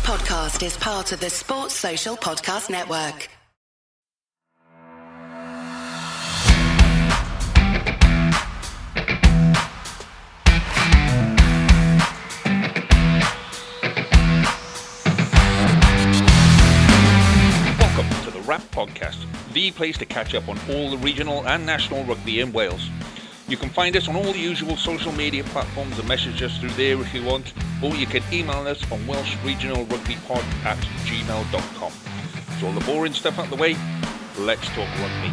podcast is part of the Sports Social Podcast Network. Welcome to the Wrap Podcast, the place to catch up on all the regional and national rugby in Wales. You can find us on all the usual social media platforms and message us through there if you want, or you can email us on welshregionalrugbypod@gmail.com. So all the boring stuff out the way, let's talk rugby.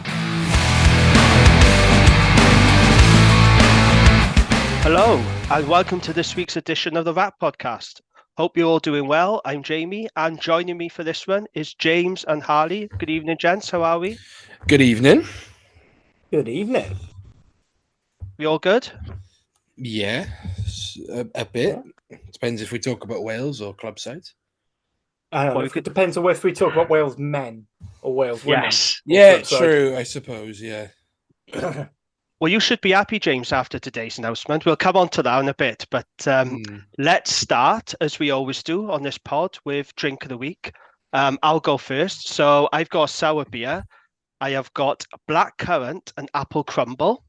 Hello, and welcome to this week's edition of the Wrap Podcast. Hope you're all doing well. I'm Jamie, and joining me for this one is James and Harley. Good evening, gents. How are we? Good evening. Good evening. We all good? Yeah, a bit. Depends if we talk about Wales or club sides. It depends on if we talk about Wales men or Wales women. Yes. Yeah, true, I suppose, yeah. Well, you should be happy, James, after today's announcement. We'll come on to that in a bit, but let's start, as we always do on this pod, with Drink of the Week. I'll go first. So I've got a sour beer. I have got black currant and apple crumble.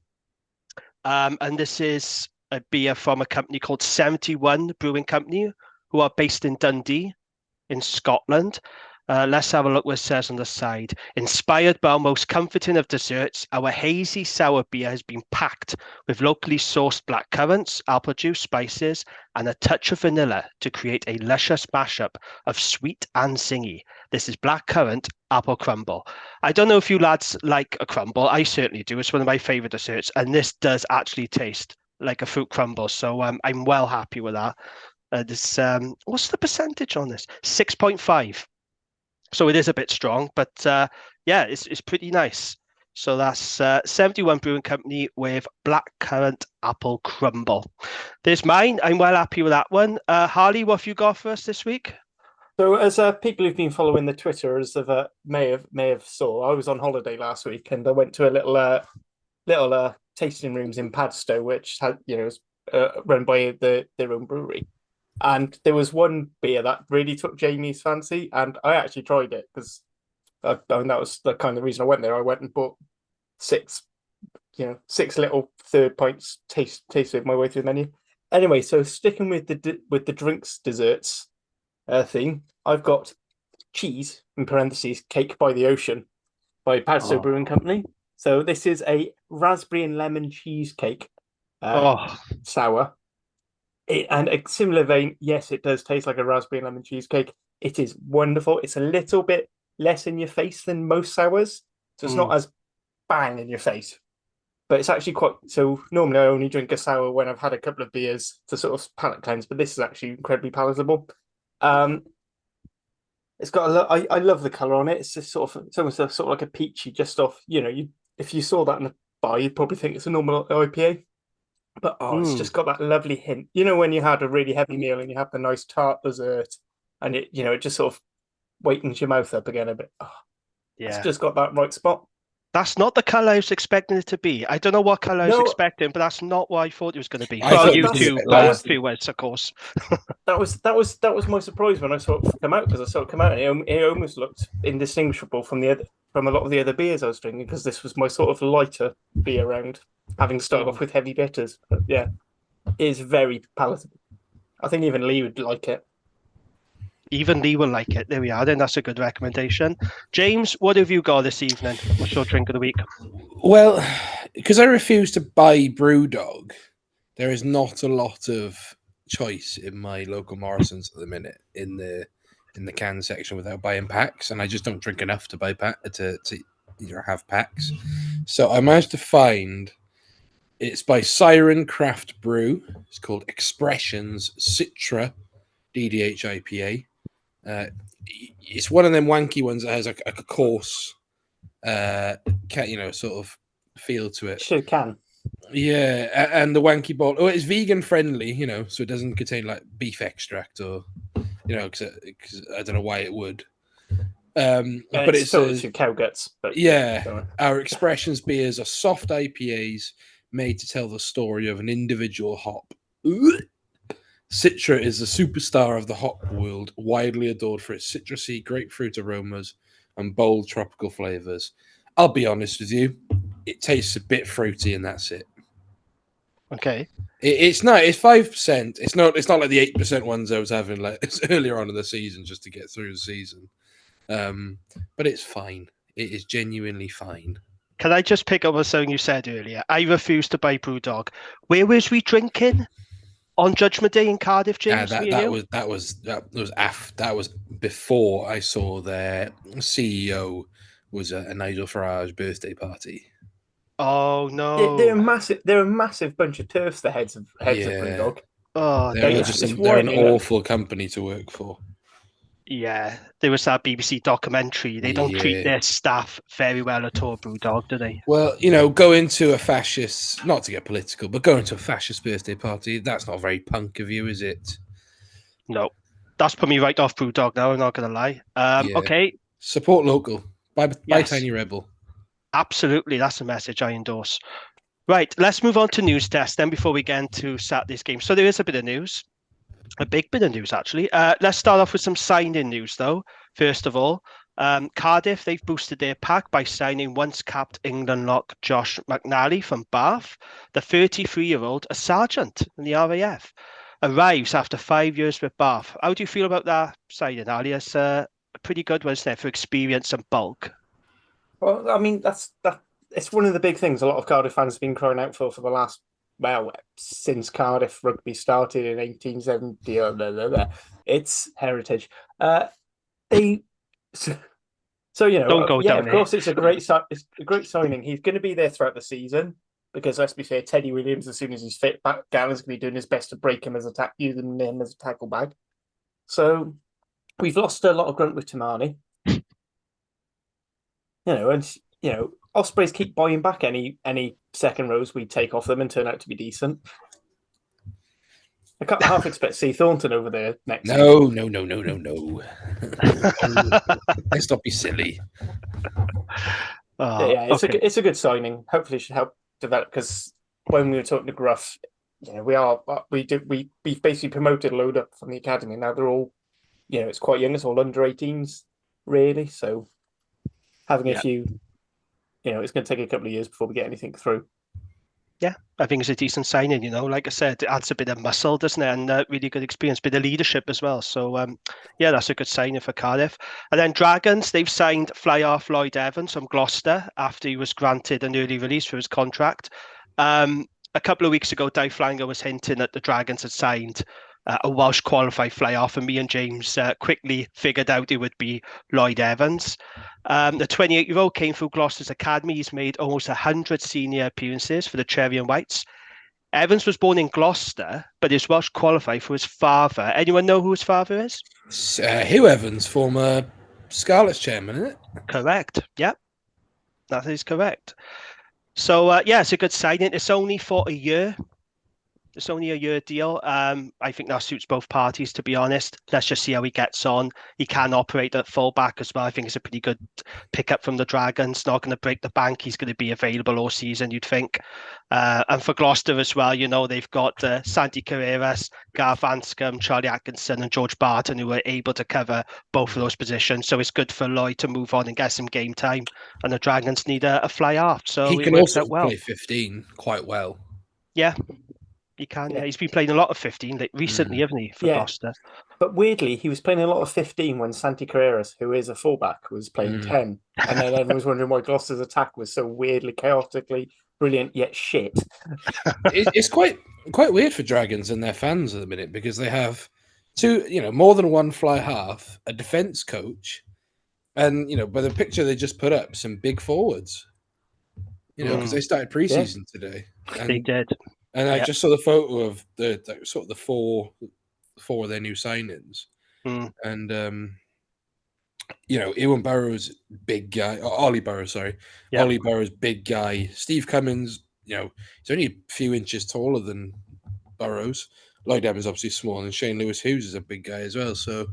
And this is a beer from a company called 71 Brewing Company, who are based in Dundee in Scotland. Let's have a look what it says on the side. Inspired by our most comforting of desserts, our hazy sour beer has been packed with locally sourced black currants, apple juice, spices, and a touch of vanilla to create a luscious mashup of sweet and zingy. This is black currant apple crumble. I don't know if you lads like a crumble. I certainly do. It's one of my favourite desserts, and this does actually taste like a fruit crumble. So I'm well happy with that. What's the percentage on this? 6.5. So it is a bit strong, but yeah, it's pretty nice. So that's 71 Brewing Company with black currant apple crumble. There's mine. I'm well happy with that one. Harley, what have you got for us this week? So, as people who've been following the Twitter as of may have saw, I was on holiday last week and I went to a little tasting rooms in Padstow, which had was run by their own brewery. And there was one beer that really took Jamie's fancy, and I actually tried it because that was the kind of reason I went there. I went and bought six little third pints, tasted my way through the menu. Anyway, so sticking with the drinks desserts theme, I've got cheese in parentheses cake by the ocean by Padstow Brewing Company. So this is a raspberry and lemon cheesecake, sour. And a similar vein, yes, it does taste like a raspberry and lemon cheesecake. It is wonderful. It's a little bit less in your face than most sours, so it's not as bang in your face. But it's actually quite... So normally I only drink a sour when I've had a couple of beers to sort of palate cleanse, but this is actually incredibly palatable. It's got I love the colour on it. It's just it's almost sort of like a peachy, just off, if you saw that in a bar, you'd probably think it's a normal IPA. But it's just got that lovely hint. When you had a really heavy meal and you have the nice tart dessert, and it just sort of wakens your mouth up again a bit. It's just got that right spot. That's not the colour I was expecting it to be. I don't know what colour I was expecting, but that's not what I thought it was going to be. Well, you two, few words, of course. That was my surprise when I saw it come out, because I saw it come out and it almost looked indistinguishable from a lot of the other beers I was drinking, because this was my sort of lighter beer round, having started off with heavy bitters. But yeah, it is very palatable. I think even Lee would like it. Even Lee will like it. There we are. Then that's a good recommendation. James, what have you got this evening? What's your drink of the week? Well, because I refuse to buy Brewdog, there is not a lot of choice in my local Morrison's at the minute in the can section without buying packs, and I just don't drink enough to buy to have packs. So I managed to find it's by Siren Craft Brew. It's called Expressions Citra DDH IPA. It's one of them wanky ones that has a coarse, sort of feel to it. Sure can. Yeah, and the wanky bottle. Oh, it's vegan friendly, so it doesn't contain like beef extract or, because I don't know why it would. But it's still cow guts. But yeah, our Expressions beers are soft IPAs made to tell the story of an individual hop. Citra is a superstar of the hop world, widely adored for its citrusy grapefruit aromas and bold tropical flavors. I'll be honest with you, it tastes a bit fruity, and that's it. Okay. It's not. It's 5%. It's not. It's not like the 8% ones I was having like earlier on in the season just to get through the season. But it's fine. It is genuinely fine. Can I just pick up on something you said earlier? I refuse to buy Brewdog. Where was we drinking on Judgment Day in Cardiff, James? That was before I saw their CEO was a Nigel Farage birthday party. Oh no! They're massive. They're a massive bunch of turfs. The heads of Brewdog. Oh, they're an awful company to work for. Yeah, there was that BBC documentary. They don't treat their staff very well at all, Brewdog, do they? Well, going to a fascist, not to get political, but going to a fascist birthday party, that's not very punk of you, is it? No. That's put me right off Brewdog now, I'm not going to lie. Okay. Support local. Buy Tiny Rebel. Absolutely, that's a message I endorse. Right, let's move on to news test then before we get into Saturday's game. So there is a bit of news. A big bit of news, actually. Let's start off with some signing news, though. First of all, Cardiff, they've boosted their pack by signing once-capped England lock Josh McNally from Bath. The 33-year-old, a sergeant in the RAF, arrives after 5 years with Bath. How do you feel about that signing, Ali? It's a pretty good one, isn't it, for experience and bulk? Well, I mean, it's one of the big things a lot of Cardiff fans have been crying out for the last, since Cardiff rugby started in 1870. It's heritage. Of course, it's a great signing. He's going to be there throughout the season because, let's be fair, Teddy Williams, as soon as he's fit back, Gallagher's going to be doing his best to break him using him as a tackle bag. So we've lost a lot of grunt with Tamani. Ospreys keep buying back any second rows we take off them and turn out to be decent. I can't half expect to see Thornton over there next. No. Let's not be silly. It's a good signing. Hopefully, it should help develop. Because when we were talking to Gruff, we've basically promoted a load up from the academy. Now they're all, it's quite young. It's all under 18s, really. So having a few. It's going to take a couple of years before we get anything through. Yeah, I think it's a decent signing, Like I said, it adds a bit of muscle, doesn't it? And really good experience, bit of leadership as well. So, that's a good signing for Cardiff. And then Dragons, they've signed fly-half Lloyd Evans from Gloucester after he was granted an early release for his contract. A couple of weeks ago, Dave Flanger was hinting that the Dragons had signed a Welsh qualified fly-half, and me and James quickly figured out it would be Lloyd Evans. The 28-year-old came through Gloucester's academy. He's made almost 100 senior appearances for the Cherry and Whites. Evans was born in Gloucester, but is Welsh qualified for his father. Anyone know who his father is? Hugh Evans, former Scarlets chairman, isn't it? Correct. Yep, that is correct. So, it's a good signing. It's only for a year. It's only a year deal. I think that suits both parties, to be honest. Let's just see how he gets on. He can operate at fullback as well. I think it's a pretty good pickup from the Dragons. Not going to break the bank. He's going to be available all season, you'd think. And for Gloucester as well, they've got Santi Carreras, Gareth Anscombe, Charlie Atkinson and George Barton, who are able to cover both of those positions. So it's good for Lloyd to move on and get some game time. And the Dragons need a fly-half. So he can also play 15 quite well. Yeah. He can, yeah. He's been playing a lot of 15 recently, hasn't he, for Gloucester? But weirdly, he was playing a lot of 15 when Santi Carreras, who is a fullback, was playing 10. And then everyone was wondering why Gloucester's attack was so weirdly, chaotically brilliant, yet shit. It's quite weird for Dragons and their fans at the minute because they have two, more than one fly half, a defence coach, and, by the picture they just put up, some big forwards. Because they started preseason today. And they did. And I just saw the photo of the four of their new signings, and Ewan Burrows, big guy. Ollie Burrows, sorry, Ollie Burrows, big guy. Steve Cummins, he's only a few inches taller than Burrows. Lloyd Evans obviously small, and Shane Lewis Hughes is a big guy as well. So,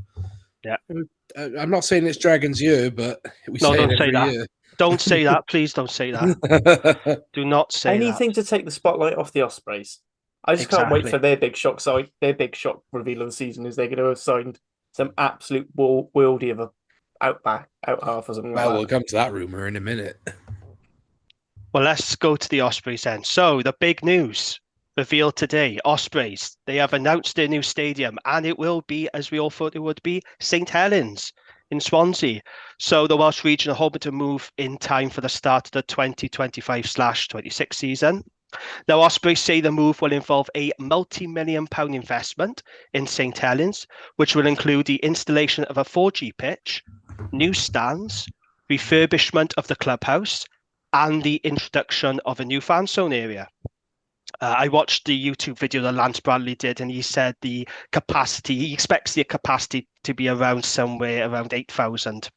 I'm not saying it's Dragons' year, but don't say that. Year. Don't say that, please. Don't say that. Do not say anything that. To take the spotlight off the Ospreys. I just can't wait Exactly. for their big shock. So their big shock reveal of the season is they're going to have signed some absolute worldie of a out half or something like Well, that. we'll come to that rumor in a minute. Well, let's go to the Ospreys then. So the big news revealed today, Ospreys, they have announced their new stadium and it will be, as we all thought it would be, St Helens in Swansea. So the Welsh region are hoping to move in time for the start of the 2025/26 season. Now, Ospreys say the move will involve a multi-million pound investment in St Helens, which will include the installation of a 4G pitch, new stands, refurbishment of the clubhouse, and the introduction of a new fan zone area. I watched the YouTube video that Lance Bradley did, and he said he expects the capacity to be somewhere around 8,000.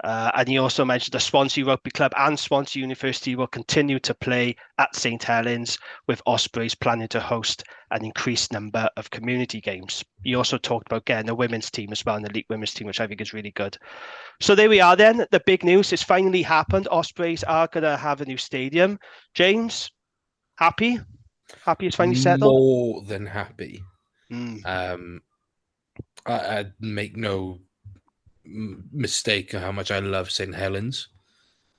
And he also mentioned the Swansea Rugby Club and Swansea University will continue to play at St Helens, with Ospreys planning to host an increased number of community games. He also talked about getting a women's team as well, an elite women's team, which I think is really good. So there we are then. The big news has finally happened. Ospreys are going to have a new stadium. James, happy? Happy it's finally settled? More than happy. Mm. I make no mistake of how much I love St Helens.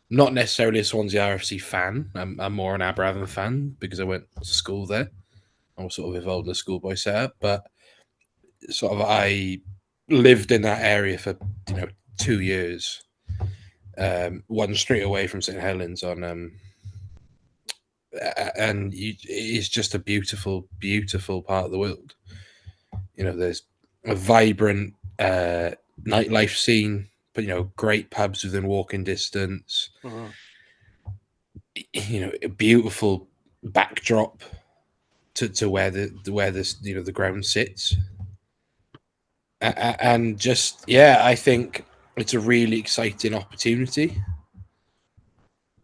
Not necessarily a Swansea RFC fan. I'm more an Aberafon fan because I went to school there. I was sort of involved in the schoolboy setup, but sort of I lived in that area for 2 years. One street away from St Helens and it's just a beautiful, beautiful part of the world. There's a vibrant nightlife scene, but great pubs within walking distance. Mm-hmm. A beautiful backdrop to where the ground sits, and just I think it's a really exciting opportunity.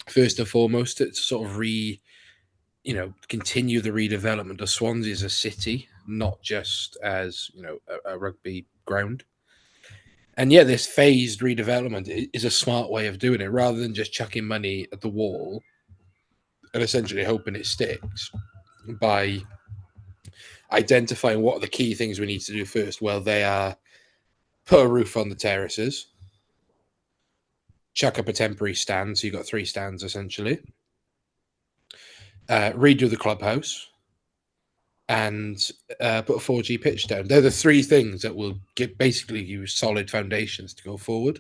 First and foremost, to sort of continue the redevelopment of Swansea as a city, not just as a rugby ground. And this phased redevelopment is a smart way of doing it, rather than just chucking money at the wall and essentially hoping it sticks. By identifying what are the key things we need to do first, well, they are put a roof on the terraces, chuck up a temporary stand, so you've got 3 stands essentially, redo the clubhouse, and put a 4G pitch down. They're the 3 things that will basically give you solid foundations to go forward.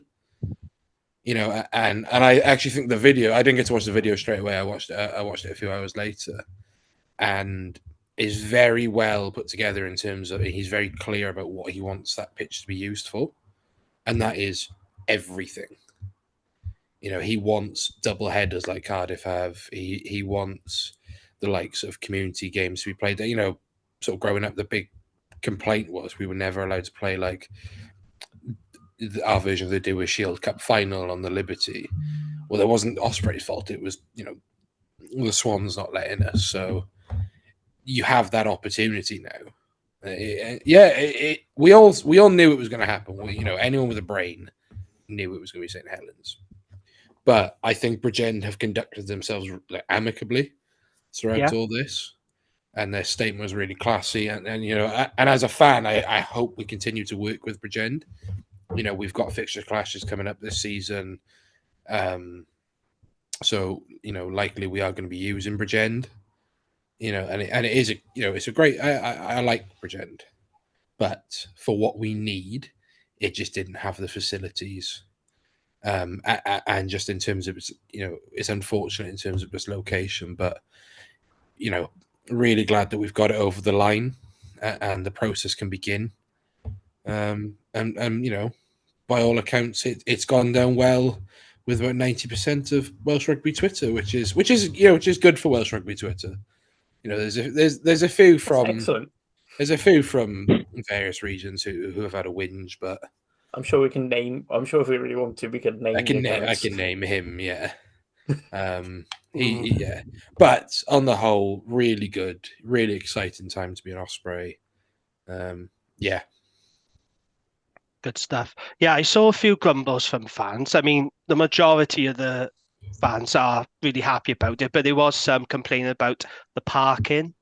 And I actually think the video, I didn't get to watch the video straight away. I watched it a few hours later, and is very well put together in terms of he's very clear about what he wants that pitch to be used for, and that is everything. He wants double headers like Cardiff have. He wants the likes of community games to be played there. Sort of growing up, the big complaint was we were never allowed to play like our version of the Dewar Shield Cup final on the Liberty. Well, that wasn't Ospreys' fault. It was, the Swans not letting us. So you have that opportunity now. We all knew it was going to happen. Anyone with a brain knew it was going to be St Helens. But I think Bridgend have conducted themselves amicably throughout all this, and their statement was really classy. And as a fan, I hope we continue to work with Bridgend. We've got fixture clashes coming up this season, so likely we are going to be using Bridgend. And it is it's a great. I like Bridgend, but for what we need, it just didn't have the facilities. And just in terms of it's unfortunate in terms of its location, but really glad that we've got it over the line and the process can begin. And by all accounts, it's gone down well with about 90% of Welsh Rugby Twitter, which is good for Welsh Rugby Twitter. There's a few from excellent. There's a few from various regions who have had a whinge, but I'm sure we can name. I'm sure if we really want to, we could name. I can name him. Yeah. But on the whole, really good, really exciting time to be an Osprey. Good stuff. Yeah, I saw a few grumbles from fans. I mean, the majority of the fans are really happy about it, but there was some complaining about the parking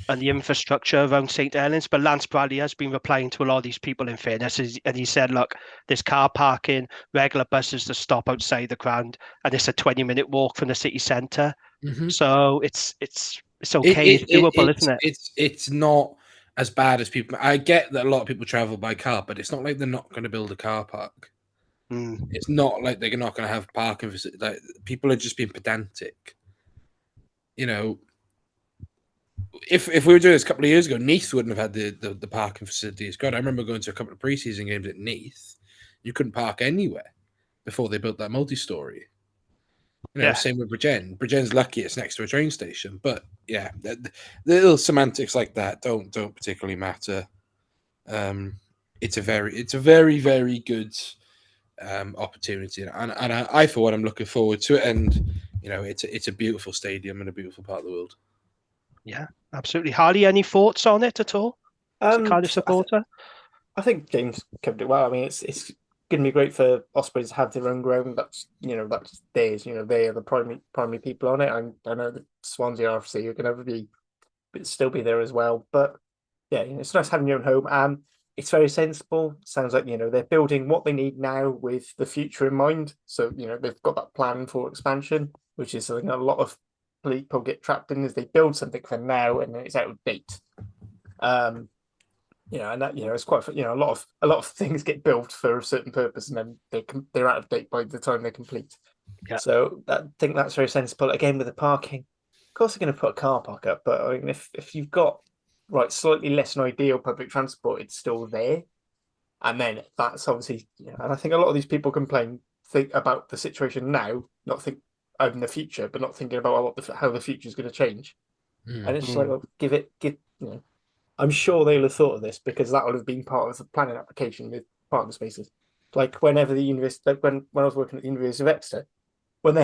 and the infrastructure around St. Helens. But Lance Bradley has been replying to a lot of these people in fairness, and he said, look, there's car parking, regular buses that stop outside the ground, and it's a 20-minute walk from the city centre. Mm-hmm. So it's okay. It's doable, isn't it? It's not as bad as people. I get that a lot of people travel by car, but it's not like they're not going to build a car park. It's not like they're not going to have parking facilities. Like, people are just being pedantic. You know, if we were doing this a couple of years ago, Nice wouldn't have had the parking facilities. God, I remember going to a couple of preseason games at Nice. You couldn't park anywhere before they built that multi-story. You know, Yeah. same with Bridgend. Bridgend's lucky it's next to a train station, but yeah, the little semantics like that don't particularly matter. It's a very very good opportunity, and I for one, I'm looking forward to it. And you know, it's a beautiful stadium and a beautiful part of the world. Yeah, absolutely. Harley, any thoughts on it at all? As a kind of supporter? I think James covered it well. I mean, it's going to be great for Ospreys to have their own ground. That's theirs. You know, they are the primary people on it. I know that Swansea RFC are going to still be there as well. But yeah, it's nice having your own home. It's very sensible. Sounds like they're building what they need now with the future in mind. So they've got that plan for expansion, which is something a lot of people get trapped in, is they build something for now and then it's out of date. And that it's quite a lot of things get built for a certain purpose and then they're out of date by the time they're complete. Yeah. So I think that's very sensible. Again, with the parking, of course they're going to put a car park up, but I mean, if you've got slightly less than ideal public transport, it's still there, and then that's obviously and I think a lot of these people think about the situation now, not think in the future, but not thinking about how the future is going to change. And it's just like, well, give I'm sure they'll have thought of this because that would have been part of the planning application with parking spaces. Like whenever the university, when I was working at the University of Exeter, when they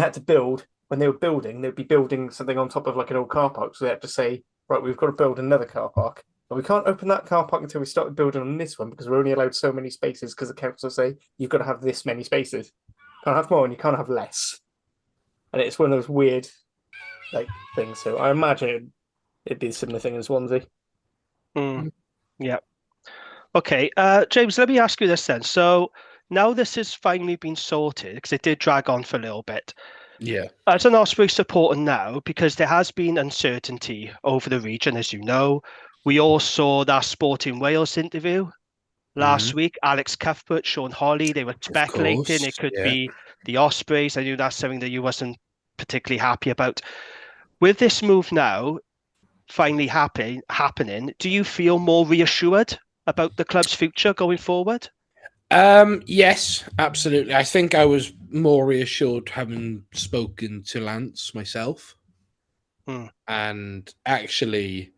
were building, they'd be building something on top of like an old car park. So they had to say, right, we've got to build another car park, but we can't open that car park until we start building on this one because we're only allowed so many spaces because the council say you've got to have this many spaces. You can't have more and you can't have less. And it's one of those weird things. So I imagine it'd be a similar thing in Swansea. Yeah. Okay, James, let me ask you this then. So now this has finally been sorted because it did drag on for a little bit. Yeah. As an Osprey supporter now, because there has been uncertainty over the region, as you know, we all saw that Sporting Wales interview last week. Alex Cuthbert, Sean Harley, they were speculating it could be the Ospreys. I knew that's something that you wasn't particularly happy about. With this move now finally happening, do you feel more reassured about the club's future going forward? Yes, absolutely. I think I was more reassured having spoken to Lance myself. And actually,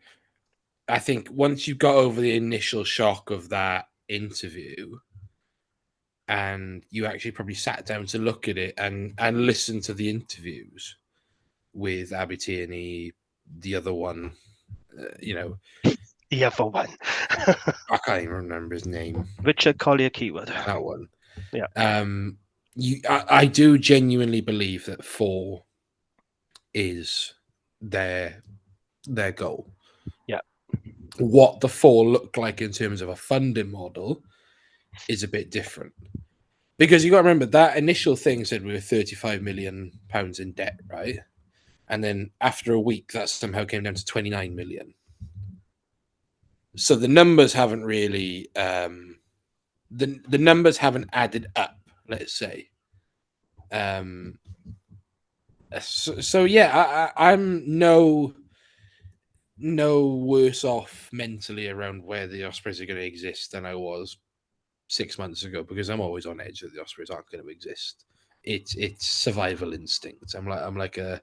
I think once you got over the initial shock of that interview and you actually probably sat down to look at it and listen to the interviews with Abby Tierney, the other one, The other one. I can't even remember his name. Richard Collier-Keywood. That one. Yeah. I do genuinely believe that 4 is their goal. Yeah. What the 4 look like in terms of a funding model is a bit different. Because you got to remember that initial thing said we were £35 million in debt, right? And then after a week, that somehow came down to 29 million. So the numbers haven't really the numbers haven't added up, let's say. So yeah, I'm no worse off mentally around where the Ospreys are going to exist than I was 6 months ago, because I'm always on edge that the Ospreys aren't going to exist. It's survival instinct. I'm like a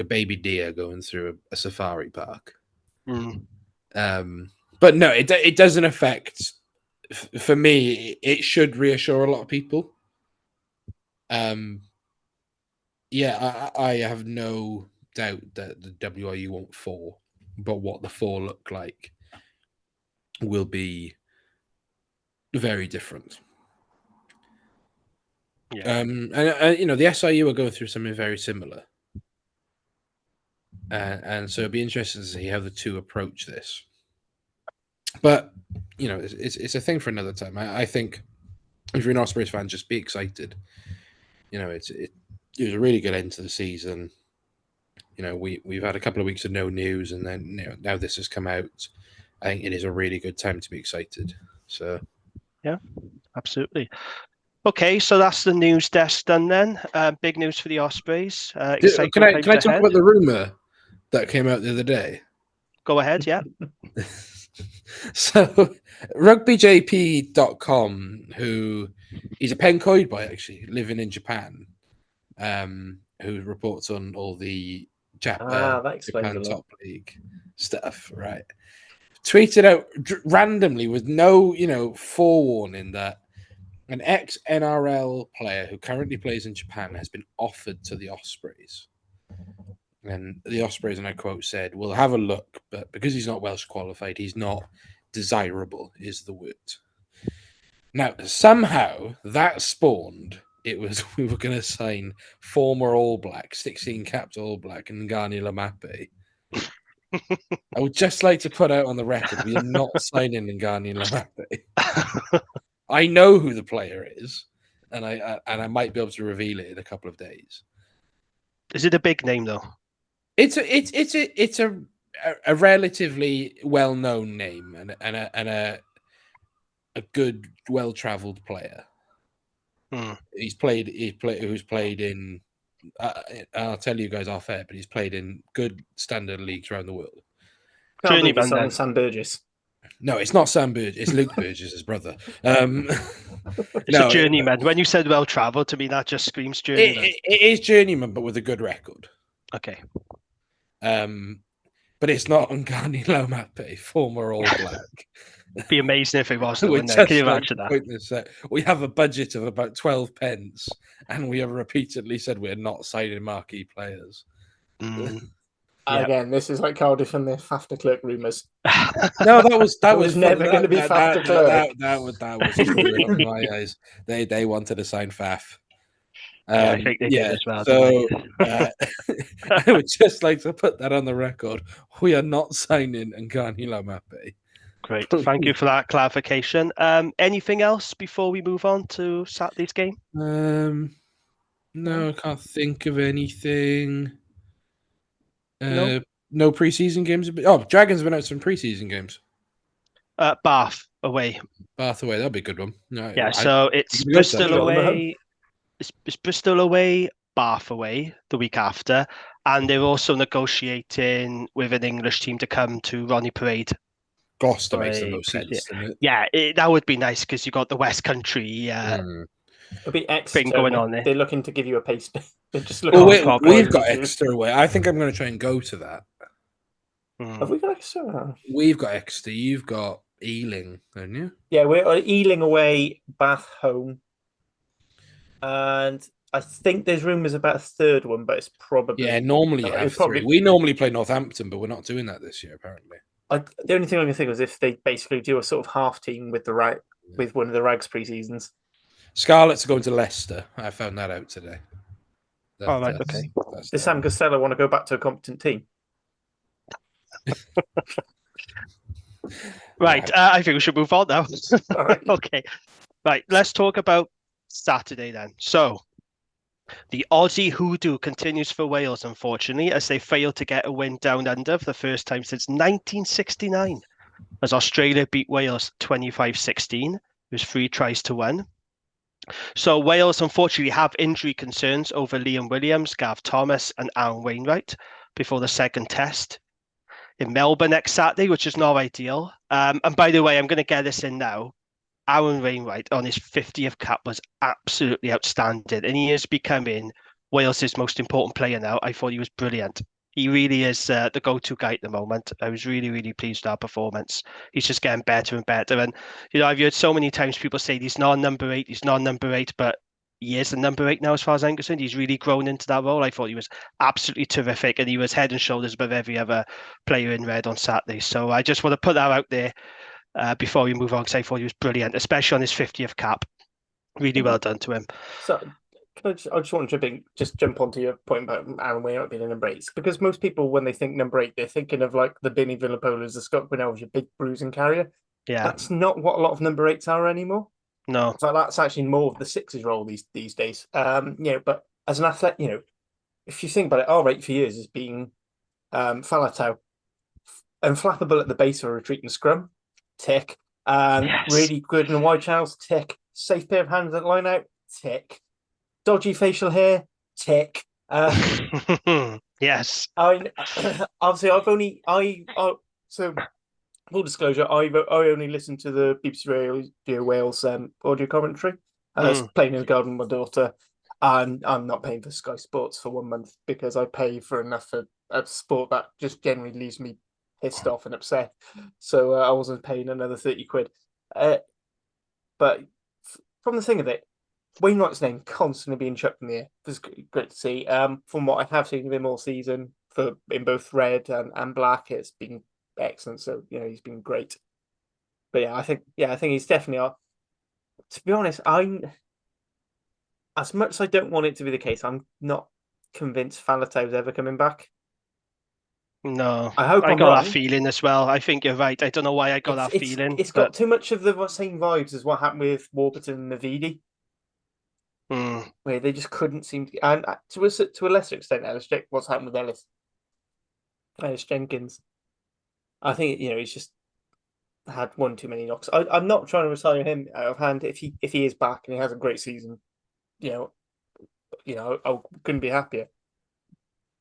baby deer going through a safari park. But no, it doesn't affect. For me, it should reassure a lot of people. Yeah, I have no doubt that the WRU won't fall, but what the 4 look like will be very different. Yeah. And the SIU are going through something very similar. and so it'd be interesting to see how the two approach this. But it's a thing for another time. I think if you're an Ospreys fan, just be excited. It was a really good end to the season. We've had a couple of weeks of no news, and then now this has come out. I think it is a really good time to be excited. So, yeah, absolutely. Okay, so that's the news desk done then. Big news for the Ospreys. Can I talk about the rumor that came out the other day? Go ahead, yeah. So, rugbyjp.com, who he's a pencoid boy actually, living in Japan, who reports on all the Japan Top League stuff, right? Tweeted out randomly with no, forewarning that an ex-NRL player who currently plays in Japan has been offered to the Ospreys. And the Ospreys, and I quote, said, "We'll have a look, but because he's not Welsh qualified, he's not desirable," is the word. Now, somehow that spawned, we were going to sign former All Black, 16-capped All Black, Ngani Lamape. I would just like to put out on the record, we are not signing Ngani Lamape. I know who the player is, and I might be able to reveal it in a couple of days. Is it a big name though? It's a relatively well-known name and a good, well-travelled player. Who's played in. I'll tell you guys off air, but he's played in good standard leagues around the world. Journeyman then. Sam Burgess. No, it's not Sam Burgess. It's Luke Burgess' brother. It's a journeyman. When you said well-travelled, to me that just screams journeyman. It is journeyman, but with a good record. Okay. But it's not Ngani Lamape, former All Black. It'd be amazing if it was. Can you imagine that? We have a budget of about 12 pence, and we have repeatedly said we're not signing marquee players. Again, this is like Cardiff and the Fafter Clerk rumours. No, that was never going to be Fafter Clerk. That was true in my eyes. They wanted to sign Faf. I think they did as well. So I would just like to put that on the record. We are not signing Ngani Lamape. Great. Thank you for that clarification. Anything else before we move on to Saturday's game? No, I can't think of anything. No preseason games. Dragons have been out some preseason games. Bath away. That'll be a good one. So it's Bristol away. It's Bristol away, Bath away the week after, and they're also negotiating with an English team to come to Ronnie Parade. Gloucester makes the most sense, doesn't it? Yeah, that would be nice because you've got the West Country It'll be Exeter thing going on there. They're looking to give you a paste. We've got Exeter away. I think I'm going to try and go to that. Have we got Exeter? We've got Exeter. You've got Ealing, haven't you? Yeah, we're Ealing away, Bath home. And I think there's rumours about a third one, but it's probably... Yeah, normally you have three. We normally play Northampton, but we're not doing that this year, apparently. The only thing I can think of is if they basically do a sort of half team with with one of the Rags pre-seasons. Scarlets are going to Leicester. I found that out today. Okay. Does Sam Costello want to go back to a competent team? Right, I think we should move on now. Right. Okay. Right, let's talk about Saturday then. So, the Aussie hoodoo continues for Wales, unfortunately, as they failed to get a win down under for the first time since 1969, as Australia beat Wales 25-16. It was 3 tries to 1. So Wales unfortunately have injury concerns over Liam Williams, Gav Thomas and Aaron Wainwright before the second test in Melbourne next Saturday, which is not ideal. And by the way, I'm going to get this in now. Aaron Wainwright on his 50th cap was absolutely outstanding, and he is becoming Wales' most important player now. I thought he was brilliant. He really is the go-to guy at the moment. I was really, really pleased with our performance. He's just getting better and better. And, I've heard so many times people say he's not number 8, but he is the number 8 now as far as I'm concerned. He's really grown into that role. I thought he was absolutely terrific, and he was head and shoulders above every other player in red on Saturday. So I just want to put that out there before we move on, because I thought he was brilliant, especially on his 50th cap. Really well done to him. So I just want to jump onto your point about Aaron Way not being a number 8, because most people, when they think number 8, they're thinking of like the Binny Villapolas, the Scott Grinnells, your big bruising carrier. Yeah. That's not what a lot of number 8s are anymore. No. So that's actually more of the 6's role these days. But as an athlete, if you think about it, our 8 for years has been Falatau, unflappable at the base or retreat and scrum, tick. Yes. Really good in the wide channels, tick. Safe pair of hands at line out, tick. Dodgy facial hair, tick. Yes. Obviously, so full disclosure, I only listened to the BBC Radio Wales audio commentary. I was playing in the garden with my daughter, and I'm not paying for Sky Sports for 1 month because I pay for enough of a sport that just generally leaves me pissed off and upset. So I wasn't paying another 30 quid. But from the thing of it, Wainwright's name constantly being chucked in the air. It was great to see. From what I have seen of him all season, in both red and black, it's been excellent. So he's been great. But I think he's definitely. To be honest, as much as I don't want it to be the case, I'm not convinced Falatau's ever coming back. No, I hope I I'm got wrong. that feeling as well. I think you're right. I don't know why I got that feeling. It's got too much of the same vibes as what happened with Warburton and Navidi. Where they just couldn't seem to, and to a lesser extent, what's happened with Ellis Jenkins. I think he's just had one too many knocks. I'm not trying to retire him out of hand. If he is back and he has a great season, I couldn't be happier.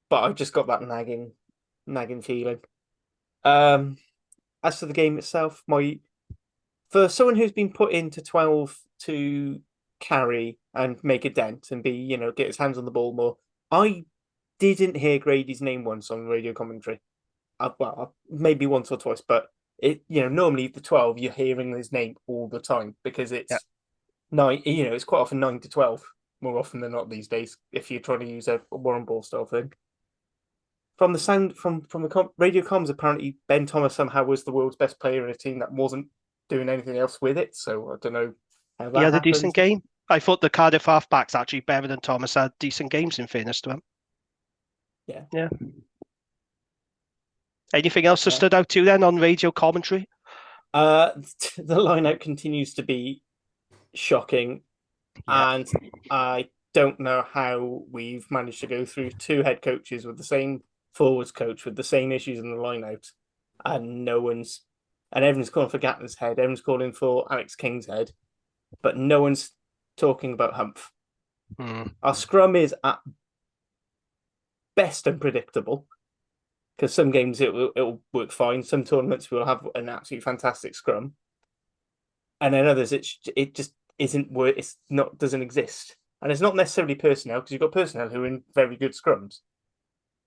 But I've just got that nagging feeling. As for the game itself, for someone who's been put into 12 to carry and make a dent and be, get his hands on the ball more, I didn't hear Grady's name once on radio commentary. Well, maybe once or twice, but normally the 12 you're hearing his name all the time because it's 9. It's quite often 9 to 12 more often than not these days if you're trying to use a Warren Ball style thing. From the sound from the radio comms, apparently Ben Thomas somehow was the world's best player in a team that wasn't doing anything else with it. So I don't know how that had a happened. decent game. I thought the Cardiff halfbacks actually better than Thomas had decent games in fairness to him. Yeah. Anything else that stood out to you then on radio commentary? The line-out continues to be shocking, and I don't know how we've managed to go through 2 head coaches with the same forwards coach with the same issues in the line-out, and everyone's calling for Gatner's head, everyone's calling for Alex King's head, but no one's talking about Humph. Our scrum is at best unpredictable. Because some games it will work fine. Some tournaments will have an absolutely fantastic scrum, and then others it just isn't work. It's not doesn't exist, and it's not necessarily personnel because you've got personnel who are in very good scrums,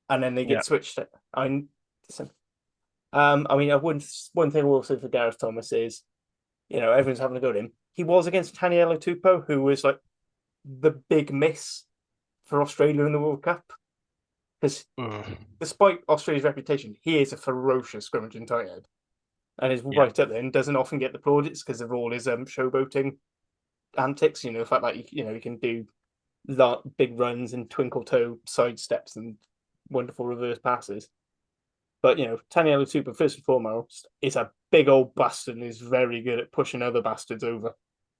and then they get switched. One thing I will say for Gareth Thomas is, everyone's having a go at him. He was against Taniela Tupou, who was like the big miss for Australia in the World Cup. Because despite Australia's reputation, he is a ferocious scrummaging tight end, and is right up there and doesn't often get the plaudits because of all his showboating antics. The fact that he can do big runs and twinkle toe side steps and wonderful reverse passes. But Taniela Tupou, first and foremost, is a big old bastard and is very good at pushing other bastards over.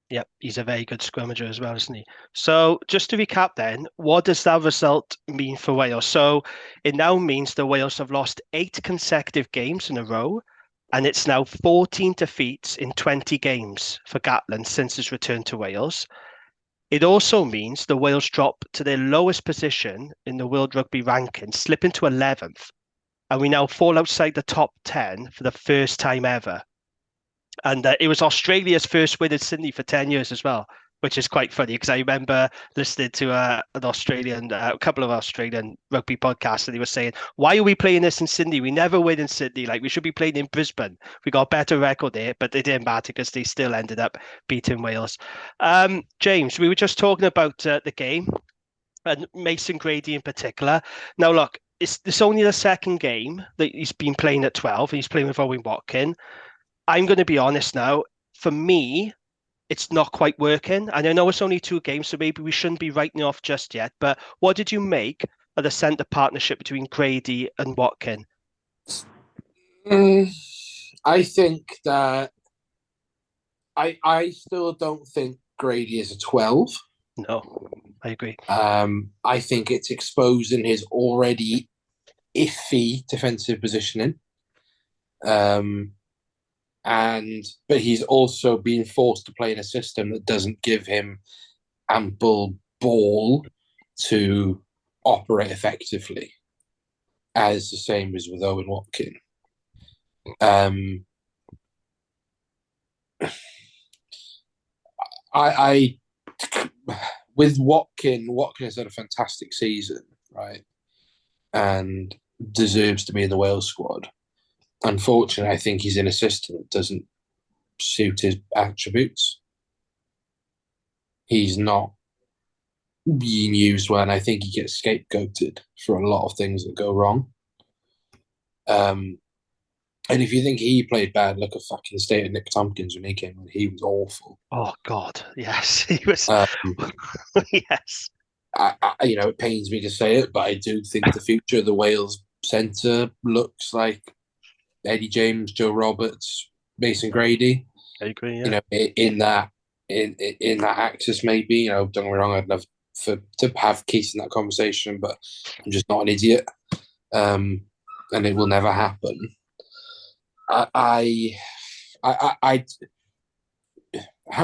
Yep, he's a very good scrummager as well, isn't he? So just to recap then, what does that result mean for Wales? So it now means that Wales have lost 8 consecutive games in a row, and it's now 14 defeats in 20 games for Gatland since his return to Wales. It also means that Wales drop to their lowest position in the World Rugby ranking, slipping to 11th, and we now fall outside the top 10 for the first time ever. And it was Australia's first win in Sydney for 10 years as well, which is quite funny because I remember listening to a couple of Australian rugby podcasts, and they were saying, why are we playing this in Sydney? We never win in Sydney. Like, we should be playing in Brisbane. We got a better record there, but it didn't matter because they still ended up beating Wales. James, we were just talking about the game and Mason Grady in particular. Now, look, it's only the second game that he's been playing at 12, and he's playing with Owen Watkin. I'm going to be honest now. For me, it's not quite working. And I know it's only 2 games, so maybe we shouldn't be writing it off just yet. But what did you make of the centre partnership between Grady and Watkin? I think that I still don't think Grady is a 12. No, I agree. I think it's exposing his already iffy defensive positioning. But he's also being forced to play in a system that doesn't give him ample ball to operate effectively, as the same as with Owen Watkin. I with Watkin has had a fantastic season, right? And deserves to be in the Wales squad. Unfortunately, I think he's in a system that doesn't suit his attributes. He's not being used well, and I think he gets scapegoated for a lot of things that go wrong. And if you think he played bad, look at fucking state of Nick Tompkins when he came on. He was awful. Oh God, yes, he was. Yes. It pains me to say it, but I do think the future of the Wales centre looks like Eddie James, Joe Roberts, Mason Grady. I agree. Yeah. In that axis, maybe. Don't get me wrong. I'd love to have Keith in that conversation, but I'm just not an idiot, and it will never happen. How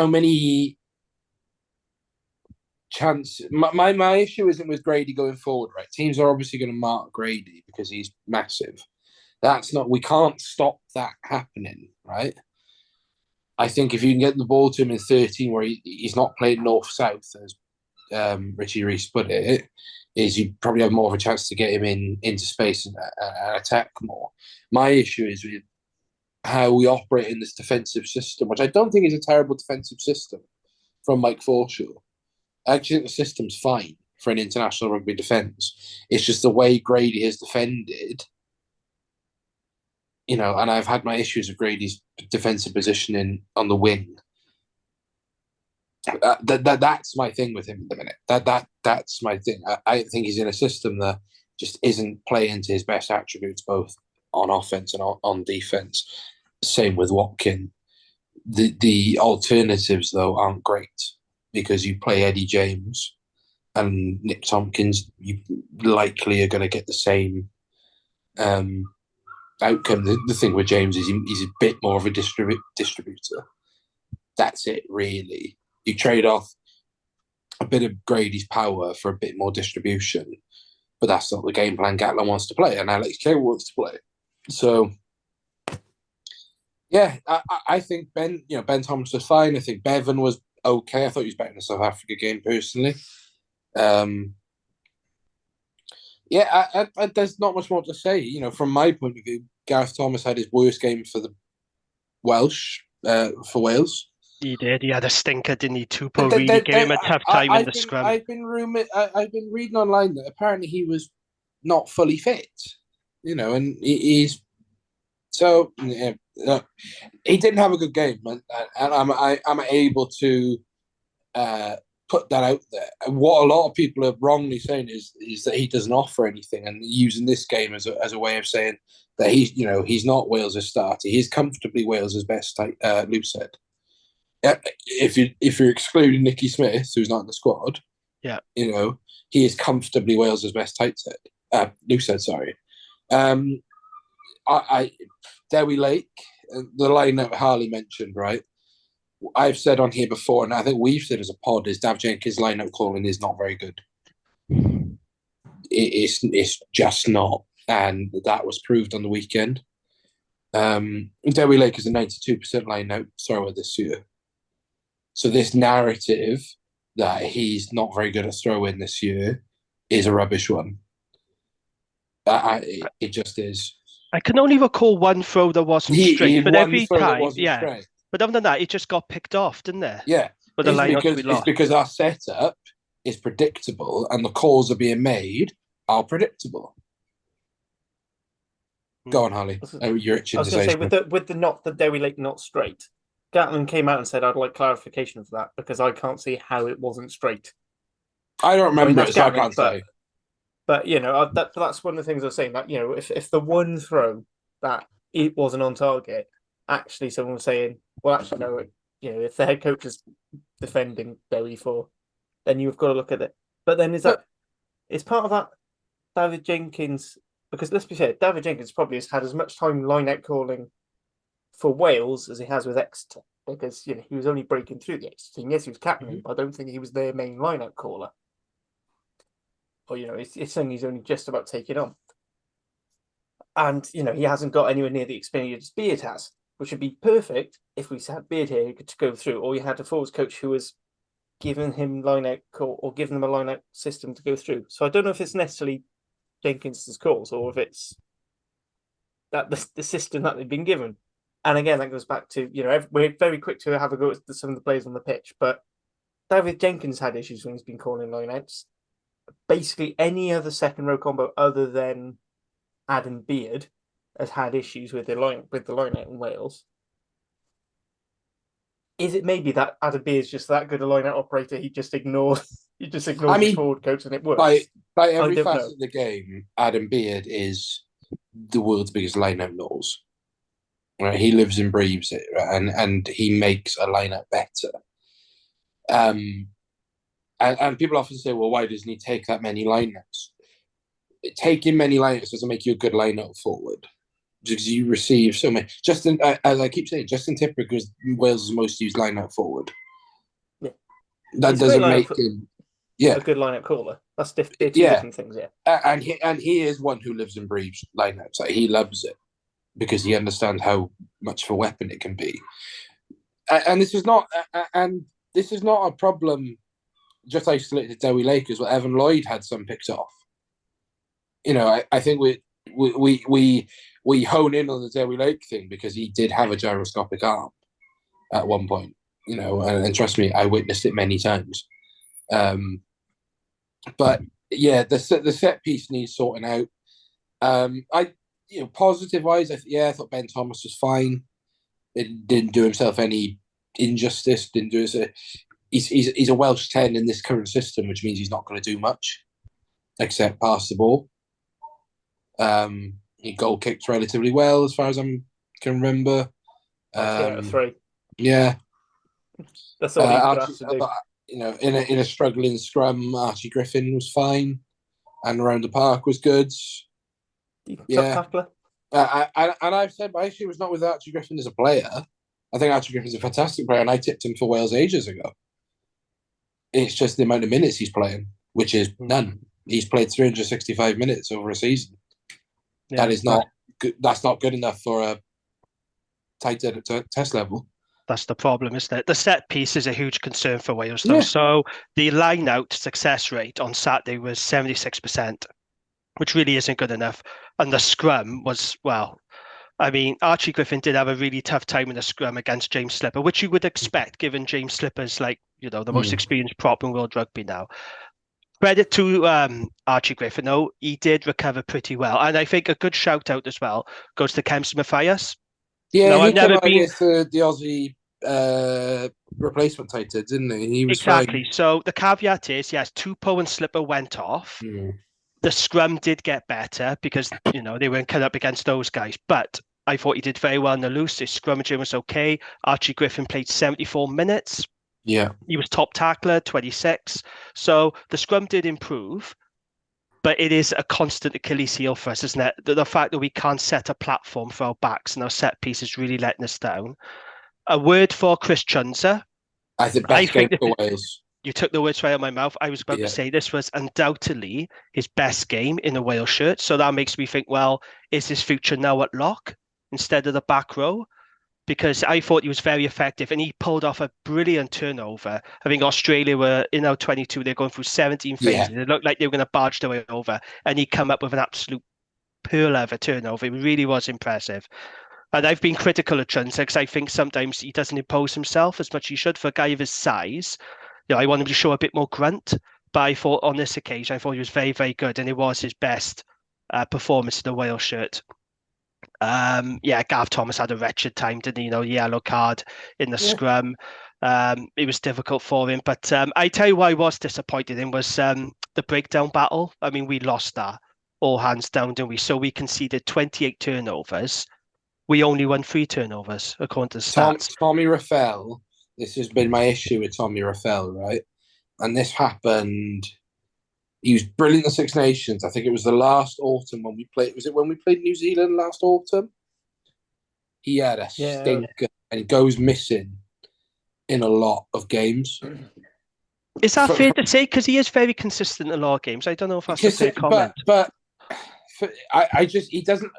many chances? My issue isn't with Grady going forward, right? Teams are obviously going to mark Grady because he's massive. We can't stop that happening, right? I think if you can get the ball to him in 13 where he's not playing north-south, as Richie Reese put it, is you probably have more of a chance to get him into space and attack more. My issue is with how we operate in this defensive system, which I don't think is a terrible defensive system from Mike Forshaw. I actually think the system's fine for an international rugby defence. It's just the way Grady has defended, and I've had my issues with Grady's defensive positioning on the wing. That's my thing with him at the minute. That's my thing. I think he's in a system that just isn't playing to his best attributes, both on offense and on defense. Same with Watkin. The alternatives though aren't great because you play Eddie James and Nick Tompkins. You likely are going to get the same outcome. The thing with James is he's a bit more of a distributor. That's it, really. You trade off a bit of Grady's power for a bit more distribution, but that's not the game plan Gatland wants to play, and Alex Cable wants to play. So, yeah, I think Ben Thomas was fine. I think Bevan was okay. I thought he was better in the South Africa game, personally. There's not much more to say. From my point of view, Gareth Thomas had his worst game for the for Wales. He did. He had a stinker, didn't he? Tupou really gave him a tough time in the scrum. I've been reading online that apparently he was not fully fit. And he's so he didn't have a good game, and I'm able to put that out there. And what a lot of people are wrongly saying is that he doesn't offer anything, and using this game as a way of saying that he's not Wales' starter. He's comfortably Wales' best loose head. If you're excluding Nicky Smith, who's not in the squad, yeah, he is comfortably Wales' best loose head. Sorry, Dewi Lake, the line that Harley mentioned, right? I've said on here before, and I think we've said as a pod, is Dav Jenkins' line-out calling is not very good. It's just not, and that was proved on the weekend. Dewi Lake is a 92% line-out thrower this year. So this narrative that he's not very good at throwing this year is a rubbish one. It just is. I can only recall one throw that wasn't straight, but every time, straight. But other than that, it just got picked off, didn't it? Yeah. But the line it's because our setup is predictable and the calls are being made are predictable. Go on, Harley. You're itching to say with the Dewi Lake not straight. Gatland came out and said, "I'd like clarification for that because I can't see how it wasn't straight." I don't remember that's it, so I Gatland, can't say. But that's one of the things I was saying, that if the one throw that it wasn't on target, actually someone was saying, well, actually no, if the head coach is defending Berry for, then you've got to look at it. But then it's part of that David Jenkins, because let's be fair, David Jenkins probably has had as much time line out calling for Wales as he has with Exeter, because he was only breaking through the Exeter team. Yes, he was captain, but I don't think he was their main line out caller. Or it's he's only just about taking on, and he hasn't got anywhere near the experience Beard has, which would be perfect if we had Beard here to go through, or we had a forwards coach who was giving him line out call or giving them a line out system to go through. So I don't know if it's necessarily Jenkins's calls or if it's that the system that they've been given. And again, that goes back to we're very quick to have a go at some of the players on the pitch, but David Jenkins had issues when he's been calling line outs. Basically, any other second row combo other than Adam Beard has had issues with the line out in Wales. Is it maybe that Adam Beard's just that good a line out operator? He just ignores his forward coach and it works. By every facet of the game, Adam Beard is the world's biggest line out nose. Right? He lives and breathes it, right? and he makes a line out better. And people often say, well, why doesn't he take that many lineouts? Taking many lineouts doesn't make you a good lineout forward, because you receive so many. As I keep saying, Justin Tipper was Wales' most used lineout forward. Yeah. That doesn't make him a good lineout caller. That's two different things, yeah. And he is one who lives and breathes lineouts. Like, he loves it because he understands how much of a weapon it can be. And this is not a problem just isolated to Dewi Lake as well. Evan Lloyd had some picked off. I think we hone in on the Dewi Lake thing because he did have a gyroscopic arm at one point. And trust me, I witnessed it many times. But yeah, the set piece needs sorting out. Positive wise, I thought Ben Thomas was fine. It didn't do himself any injustice. Didn't do it. He's a Welsh 10 in this current system, which means he's not going to do much except pass the ball. He goal kicked relatively well, as far as I can remember. 3. Yeah, that's all he could have to do. But, in a struggling scrum, Archie Griffin was fine, and around the park was good. Tackler. And I've said my issue was not with Archie Griffin as a player. I think Archie Griffin's a fantastic player, and I tipped him for Wales ages ago. It's just the amount of minutes he's playing, which is none. He's played 365 minutes over a season. Yeah, that is not good. That's not good enough for a tight test level. That's the problem, isn't it? The set piece is a huge concern for Wales, though. Yeah. So the line-out success rate on Saturday was 76%, which really isn't good enough. And the scrum was, Archie Griffin did have a really tough time in the scrum against James Slipper, which you would expect, given James Slipper's the most experienced prop in world rugby now. Credit to Archie Griffin, though. He did recover pretty well. And I think a good shout out as well goes to Kemps Mathias. Yeah, he came out against the Aussie replacement tighthead, didn't he? He was exactly. fine. So the caveat is, yes, Tupou and Slipper went off. The scrum did get better because, they weren't cut up against those guys. But I thought he did very well in the loose. His scrummaging was okay. Archie Griffin played 74 minutes. Yeah. He was top tackler, 26. So the scrum did improve, but it is a constant Achilles heel for us, isn't it? The fact that we can't set a platform for our backs and our set piece is really letting us down. A word for Chris Chunza. I think best game for Wales. You took the words right out of my mouth. I was about to say this was undoubtedly his best game in a Wales shirt. So that makes me think, well, is his future now at lock instead of the back row? Because I thought he was very effective and he pulled off a brilliant turnover. I think Australia were in our 22, they're going through 17 phases. Yeah. It looked like they were going to barge their way over and he come up with an absolute pearl of a turnover. It really was impressive. And I've been critical of Chunza because I think sometimes he doesn't impose himself as much as he should for a guy of his size. I want him to show a bit more grunt, but I thought on this occasion, I thought he was very, very good and it was his best performance in the Wales shirt. Gav Thomas had a wretched time, didn't he? Yellow card in the scrum. It was difficult for him. But I tell you what I was disappointed in was the breakdown battle. I mean, we lost that all hands down, didn't we? So we conceded 28 turnovers. We only won 3 turnovers, according to the stats. Tommy Raffel, this has been my issue with Tommy Raffel, right? And this happened. He was brilliant in the Six Nations. I think it was the last autumn when we played. Was it when we played New Zealand last autumn? He had a stinker and he goes missing in a lot of games. Is that fair to say? Because he is very consistent in a lot of games. I don't know if that's a fair comment. He doesn't.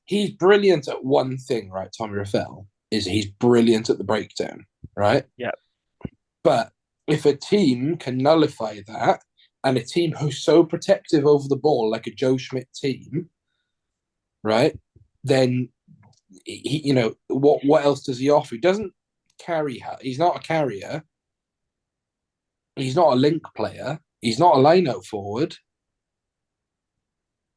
He's brilliant at one thing, right? Tommy Raffel he's brilliant at the breakdown, right? Yeah. But if a team can nullify that, and a team who's so protective over the ball, like a Joe Schmidt team, right? Then what else does he offer? He doesn't carry. He's not a carrier. He's not a link player. He's not a line-out forward.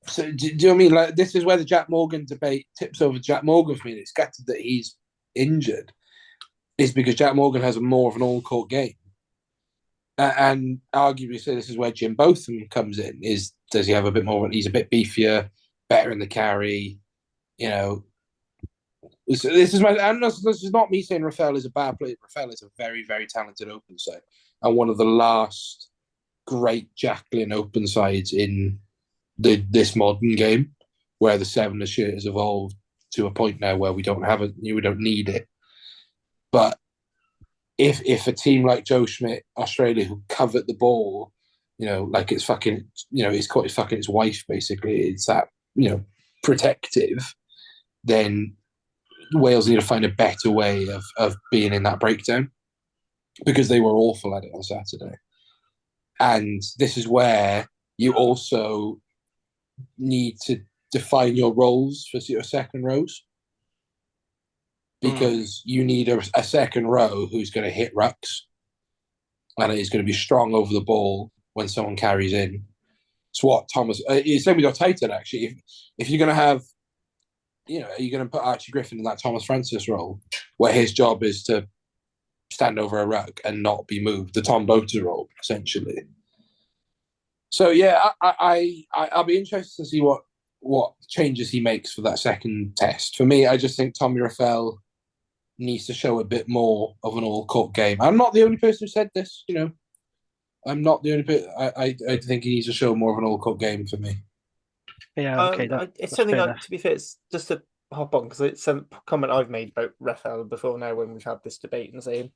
So do you know what I mean? Like, this is where the Jack Morgan debate tips over Jack Morgan for me. It's gutted that he's injured. Is because Jack Morgan has more of an all-court game. And arguably, so this is where Jim Botham comes in. Does he have a bit more? He's a bit beefier, better in the carry. So this is not me saying Raffel is a bad player. Raffel is a very, very talented open side and one of the last great Jacqueline open sides in this modern game, where the 7 shirt has evolved to a point now where we don't need it. But if a team like Joe Schmidt, Australia, who covered the ball, like it's fucking, it's caught his fucking his wife, basically, it's that, protective, then Wales need to find a better way of being in that breakdown, because they were awful at it on Saturday. And this is where you also need to define your roles for your second rows, because you need a second row who's going to hit rucks and is going to be strong over the ball when someone carries in. It's what Thomas. It's same with your Titan, actually. If you're going to have, you're going to put Archie Griffin in that Thomas Francis role, where his job is to stand over a ruck and not be moved, the Tom Boter role, essentially. So yeah, I'll be interested to see what changes he makes for that second test. For me, I just think Tommy Raffel needs to show a bit more of an all-court game. I'm not the only person who said this, I'm not the only person. I think he needs to show more of an all-court game for me. Yeah, okay. It's something like, to be fair, it's just to hop on, because it's a comment I've made about Raffel before now when we've had this debate, and saying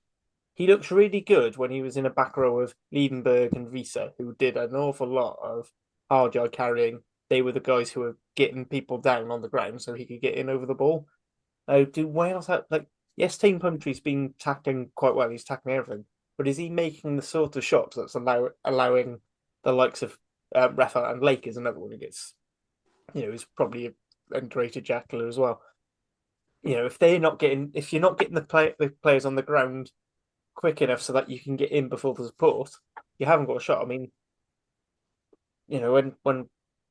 he looks really good when he was in a back row of Liebenberg and Visa, who did an awful lot of hard yard carrying. They were the guys who were getting people down on the ground so he could get in over the ball. Do Wales have, yes, Team Pumphrey's been tackling quite well. He's tackling everything. But is he making the sort of shots that's allowing the likes of Rafa and Lake is another one who gets, is probably an underrated jackler as well. If you're not getting the players on the ground quick enough so that you can get in before the support, you haven't got a shot. I mean,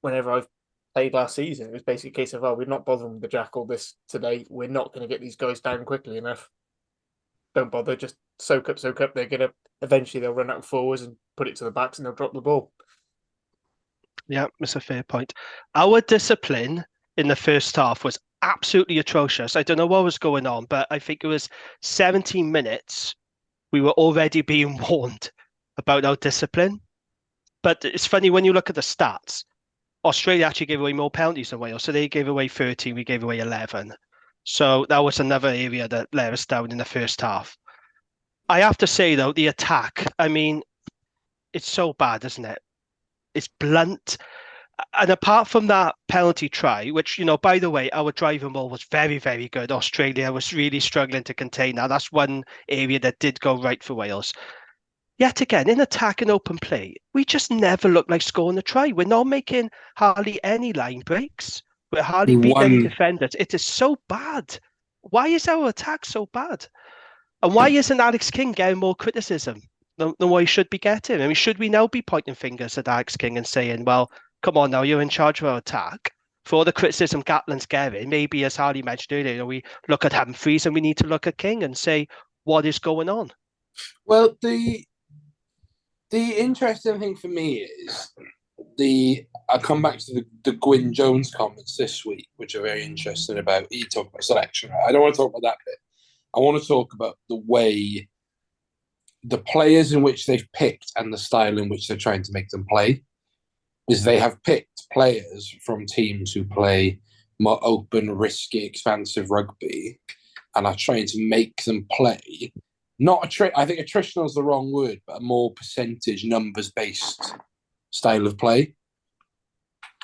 whenever I've played last season, it was basically a case of, we're not bothering with the jackal this today. We're not going to get these guys down quickly enough. Don't bother, just soak up. They're going to, eventually they'll run out forwards and put it to the backs and they'll drop the ball. Yeah, that's a fair point. Our discipline in the first half was absolutely atrocious. I don't know what was going on, but I think it was 17 minutes. We were already being warned about our discipline. But it's funny when you look at the stats, Australia actually gave away more penalties than Wales. So they gave away 13, we gave away 11. So that was another area that let us down in the first half. I have to say, though, the attack, I mean, it's so bad, isn't it? It's blunt. And apart from that penalty try, which, by the way, our driving ball was very, very good. Australia was really struggling to contain that. That's one area that did go right for Wales. Yet again, in attack and open play, we just never look like scoring a try. We're not making hardly any line breaks. We're hardly beating any defenders. It is so bad. Why is our attack so bad? And why isn't Alex King getting more criticism than what he should be getting? I mean, should we now be pointing fingers at Alex King and saying, well, come on now, you're in charge of our attack. for all the criticism Gatland's getting, maybe as Harley mentioned earlier, we look at Humphreys and we need to look at King and say, what is going on? Well, the interesting thing for me is I come back to the Gwyn Jones comments this week, which are very interesting about. You talk about selection. I don't want to talk about that bit. I want to talk about the way the players in which they've picked and the style in which they're trying to make them play. Is they have picked players from teams who play more open, risky, expansive rugby, and are trying to make them play. I think attritional is the wrong word, but a more percentage, numbers-based style of play,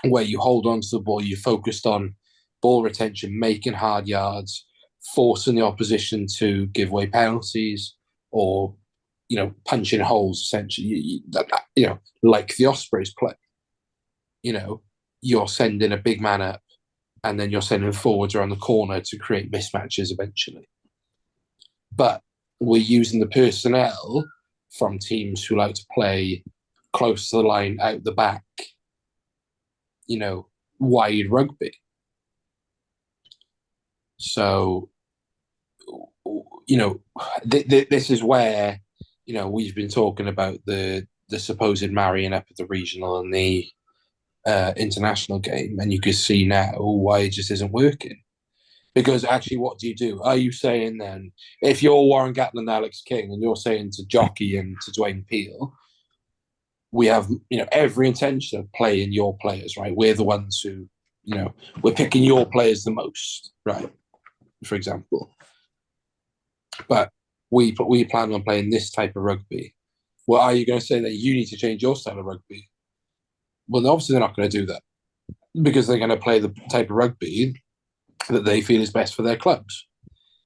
where you hold on to the ball, you're focused on ball retention, making hard yards, forcing the opposition to give away penalties, or punching holes. Essentially, like the Ospreys play. You're sending a big man up, and then you're sending forwards around the corner to create mismatches eventually. But we're using the personnel from teams who like to play close to the line, out the back, wide rugby. So, this is where, we've been talking about the supposed marrying up of the regional and the international game, and you can see now why it just isn't working. Because actually, what do? Are you saying then, if you're Warren Gatland, Alex King, and you're saying to Jockey and to Dwayne Peel, we have every intention of playing your players, right? We're the ones who, we're picking your players the most, right? For example, but we plan on playing this type of rugby. Well, are you going to say that you need to change your style of rugby? Well, obviously they're not going to do that, because they're going to play the type of rugby that they feel is best for their clubs.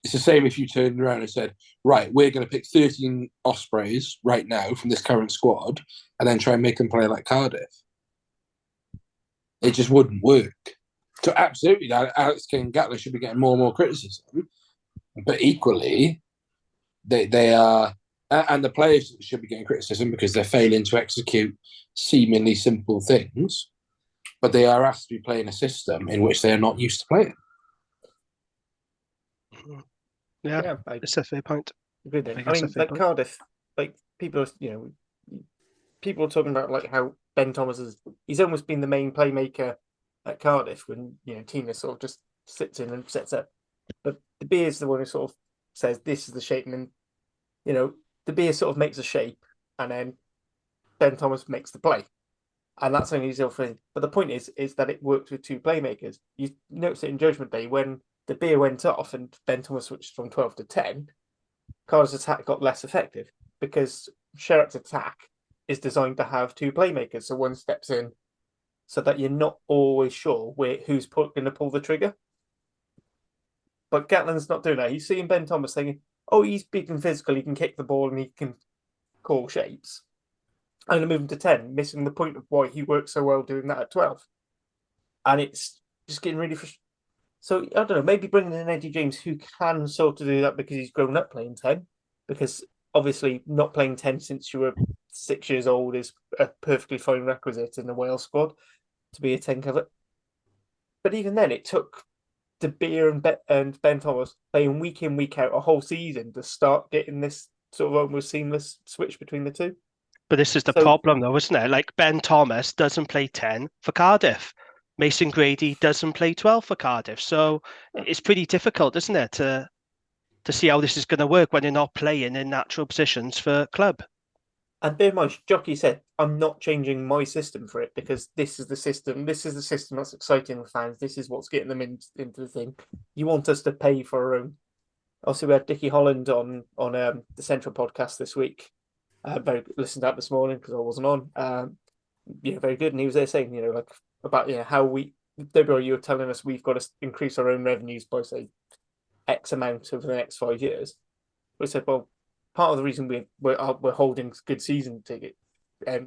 It's the same if you turned around and said, right, we're going to pick 13 Ospreys right now from this current squad and then try and make them play like Cardiff. It just wouldn't work. So absolutely, Alex King and Gatland should be getting more and more criticism, but equally, they are, and the players should be getting criticism because they're failing to execute seemingly simple things, but they are asked to be playing a system in which they are not used to playing. Yeah, it's a fair point. Good. I mean, like Cardiff, like people are talking about like how Ben Thomas he's almost been the main playmaker at Cardiff when Tina sort of just sits in and sets up. But the Beer is the one who sort of says this is the shape, and then the Beer sort of makes a shape, and then Ben Thomas makes the play, and that's only his thing. But the point is that it works with two playmakers. You notice it in Judgment Day when the Beer went off and Ben Thomas switched from 12 to 10. Cardiff's attack got less effective because Sherrick's attack is designed to have two playmakers, so one steps in, so that you're not always sure who's going to pull the trigger. But Gatland's not doing that. He's seeing Ben Thomas saying, "Oh, he's big and physical. He can kick the ball and he can call shapes." I'm going to move him to 10, missing the point of why he works so well doing that at 12. And it's just getting really frustrating. So, I don't know, maybe bringing in Eddie James, who can sort of do that because he's grown up playing 10. Because obviously not playing 10 since you were 6 years old is a perfectly fine requisite in the Wales squad to be a 10 cover. But even then, it took De Beer and Ben Thomas playing week in, week out a whole season to start getting this sort of almost seamless switch between the two. But this is the problem, though, isn't it? Like Ben Thomas doesn't play 10 for Cardiff. Mason Grady doesn't play 12 for Cardiff. So it's pretty difficult, isn't it, to see how this is going to work when they're not playing in natural positions for club. And bear in mind, Jockey said, I'm not changing my system for it because this is the system. This is the system that's exciting the fans. This is what's getting them into the thing. You want us to pay for our own. Also, we had Dickie Holland on the Central podcast this week. Listened to that this morning because I wasn't on. Very good. And he was there saying, about how WRU are telling us we've got to increase our own revenues by say X amount over the next 5 years. We said, well, part of the reason we're holding good season ticket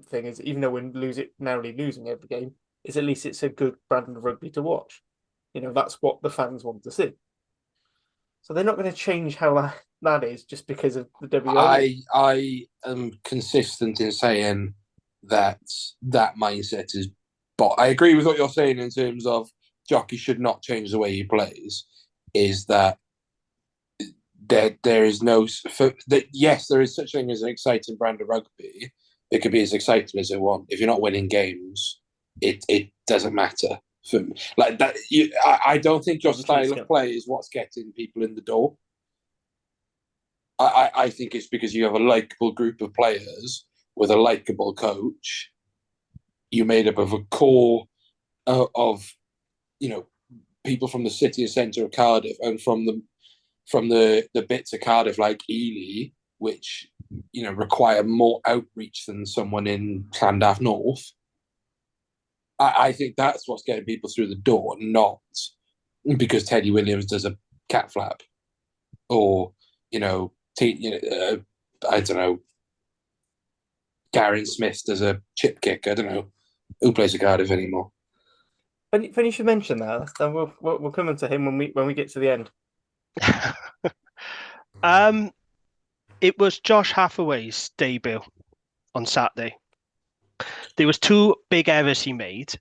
thing is even though we're narrowly losing every game, is at least it's a good brand of rugby to watch. That's what the fans want to see. So they're not going to change how that is just because of the WRU. I am consistent in saying that mindset is. But I agree with what you're saying in terms of Jockey should not change the way he plays is that there is no yes, there is such a thing as an exciting brand of rugby. It could be as exciting as it wants. If you're not winning games, it doesn't matter. Like that, I don't think your style of play is what's getting people in the door. I think it's because you have a likable group of players with a likable coach. You made up of a core of people from the city centre of Cardiff and from the bits of Cardiff like Ely, which require more outreach than someone in Llandaff North. I think that's what's getting people through the door, not because Teddy Williams does a cat flap or I don't know, Garen Smith does a chip kick. I don't know who plays at Cardiff anymore. When you should mention that, then we'll come into him when we get to the end. It was Josh Hathaway's debut on Saturday. There was 2 big errors he made.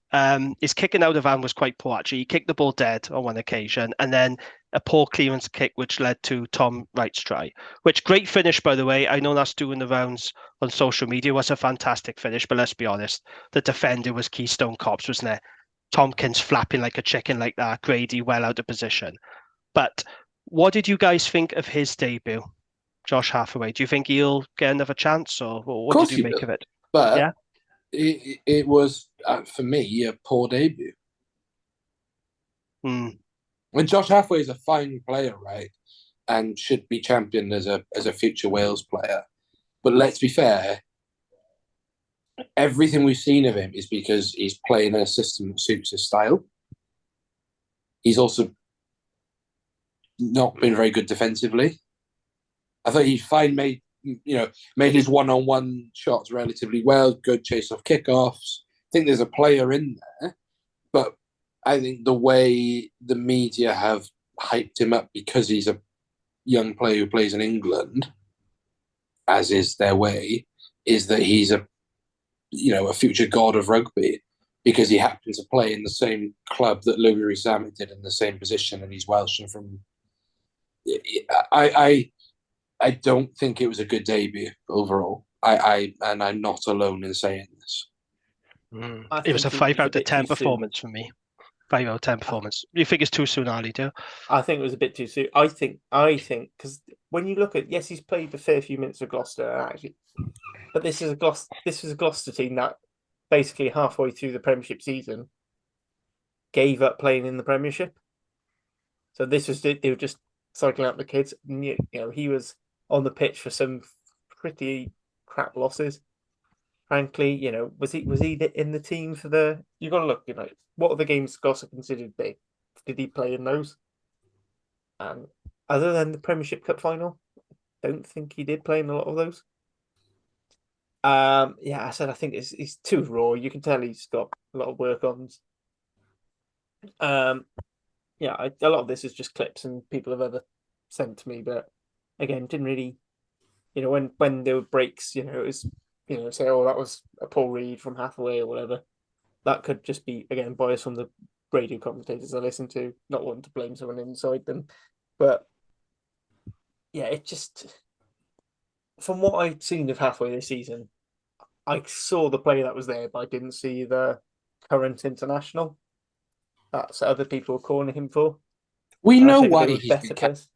His kicking out of van was quite poor, actually. He kicked the ball dead on one occasion, and then a poor clearance kick, which led to Tom Wright's try. Which, great finish, by the way. I know that's doing the rounds on social media. It was a fantastic finish, but let's be honest. The defender was Keystone Cops, wasn't it? Tompkins flapping like a chicken like that. Grady well out of position. But what did you guys think of his debut, Josh Hathaway? Do you think he'll get another chance, or what did you make of it? But yeah, it was for me a poor debut. When Josh Hathaway is a fine player, right, and should be championed as a future Wales player. But let's be fair, everything we've seen of him is because he's playing in a system that suits his style. He's also not been very good defensively. I thought he made his one-on-one shots relatively well, good chase off kickoffs. I think there's a player in there, but I think the way the media have hyped him up because he's a young player who plays in England, as is their way, is that he's a future god of rugby because he happened to play in the same club that Louis Rees-Zammit did in the same position, and he's Welsh and from. I don't think it was a good debut overall. And I'm not alone in saying this. It was a 5 out of 10 performance for me. 5 out of 10 performance. You think it's too soon, Harley, do you? I think it was a bit too soon. I think because when you look at, yes, he's played a fair few minutes of Gloucester actually, but this is a Gloucester team that basically halfway through the Premiership season gave up playing in the Premiership. So they were just cycling out the kids. He was on the pitch for some pretty crap losses. Frankly, was he in the team for the? You got to look. What are the games Gloucester considered big? Did he play in those? Other than the Premiership Cup final, don't think he did play in a lot of those. I said I think he's too raw. You can tell he's got a lot of work on. A lot of this is just clips and people have ever sent to me, but again, didn't really, when there were breaks, it was, say, oh, that was a poor read from Hathaway or whatever. That could just be, again, bias from the radio commentators I listen to, not wanting to blame someone inside them. But yeah, it just, from what I'd seen of Hathaway this season, I saw the player that was there, but I didn't see the current international. That's what other people are calling him for. We know why he's been kept.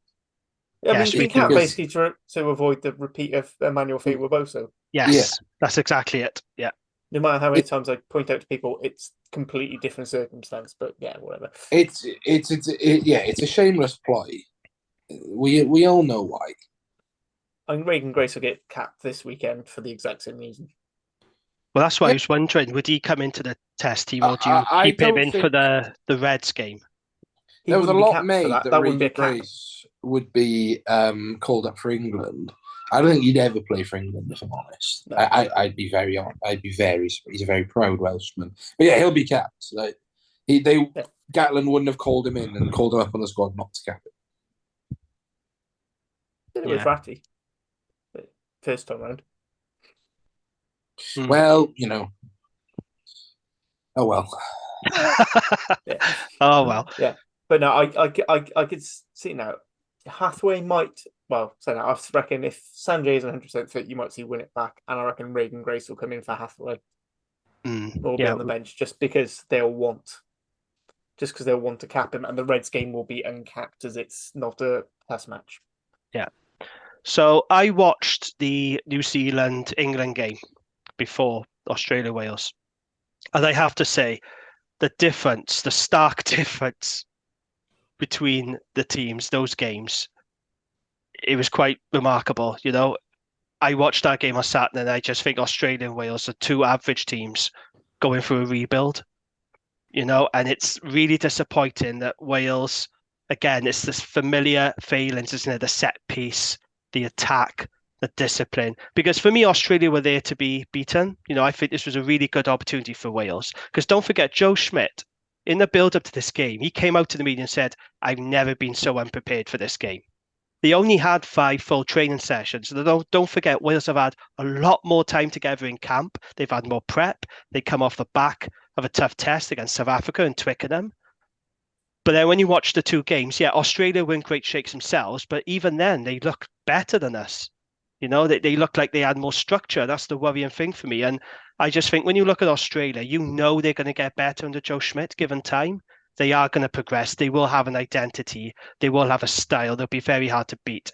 I mean, he can't basically to avoid the repeat of Emmanuel Fate-Werboso. Yes, That's exactly it. Yeah. No matter how many times I point out to people, it's completely different circumstance. But yeah, whatever. It's a shameless ploy. We all know why. I mean, Reagan Grace will get capped this weekend for the exact same reason. Well, that's why I was wondering, would he come into the test team or do you keep him in for the Reds game? There was a lot made that Reagan Grace would be called up for England. I don't think he'd ever play for England, if I'm honest. No. I'd be very he's a very proud Welshman. But yeah, he'll be capped. Gatlin wouldn't have called him in and called him up on the squad not to cap it. Did it with Ratty first time round. Well, oh well. Yeah. Oh well. Yeah, but no, I could see now. Hathaway might. Well, so now I reckon if Sanjay isn't 100% fit, you might see win it back, and I reckon Reagan Grace will come in for Hathaway. Will be Yeah. on the bench just because they'll want to cap him, and the Reds game will be uncapped as it's not a test match. Yeah. So I watched the New Zealand England game before Australia Wales, and I have to say the stark difference between the teams, those games, it was quite remarkable. You know, I watched that game on Saturday, and I just think Australia and Wales are two average teams going through a rebuild. You know, and it's really disappointing that Wales, again, it's this familiar failings, isn't it? The set piece, the attack, the discipline. Because for me, Australia were there to be beaten. You know, I think this was a really good opportunity for Wales. Because don't forget, Joe Schmidt, in the build-up to this game, he came out to the media and said, "I've never been so unprepared for this game." They only had 5 full training sessions. So don't forget, Wales have had a lot more time together in camp. They've had more prep. They come off the back of a tough test against South Africa and Twickenham. But then when you watch the two games, yeah, Australia were in great shakes themselves, but even then they look better than us. You know, they look like they had more structure. That's the worrying thing for me. And I just think when you look at Australia, you know they're going to get better under Joe Schmidt given time. They are going to progress. They will have an identity. They will have a style. They'll be very hard to beat.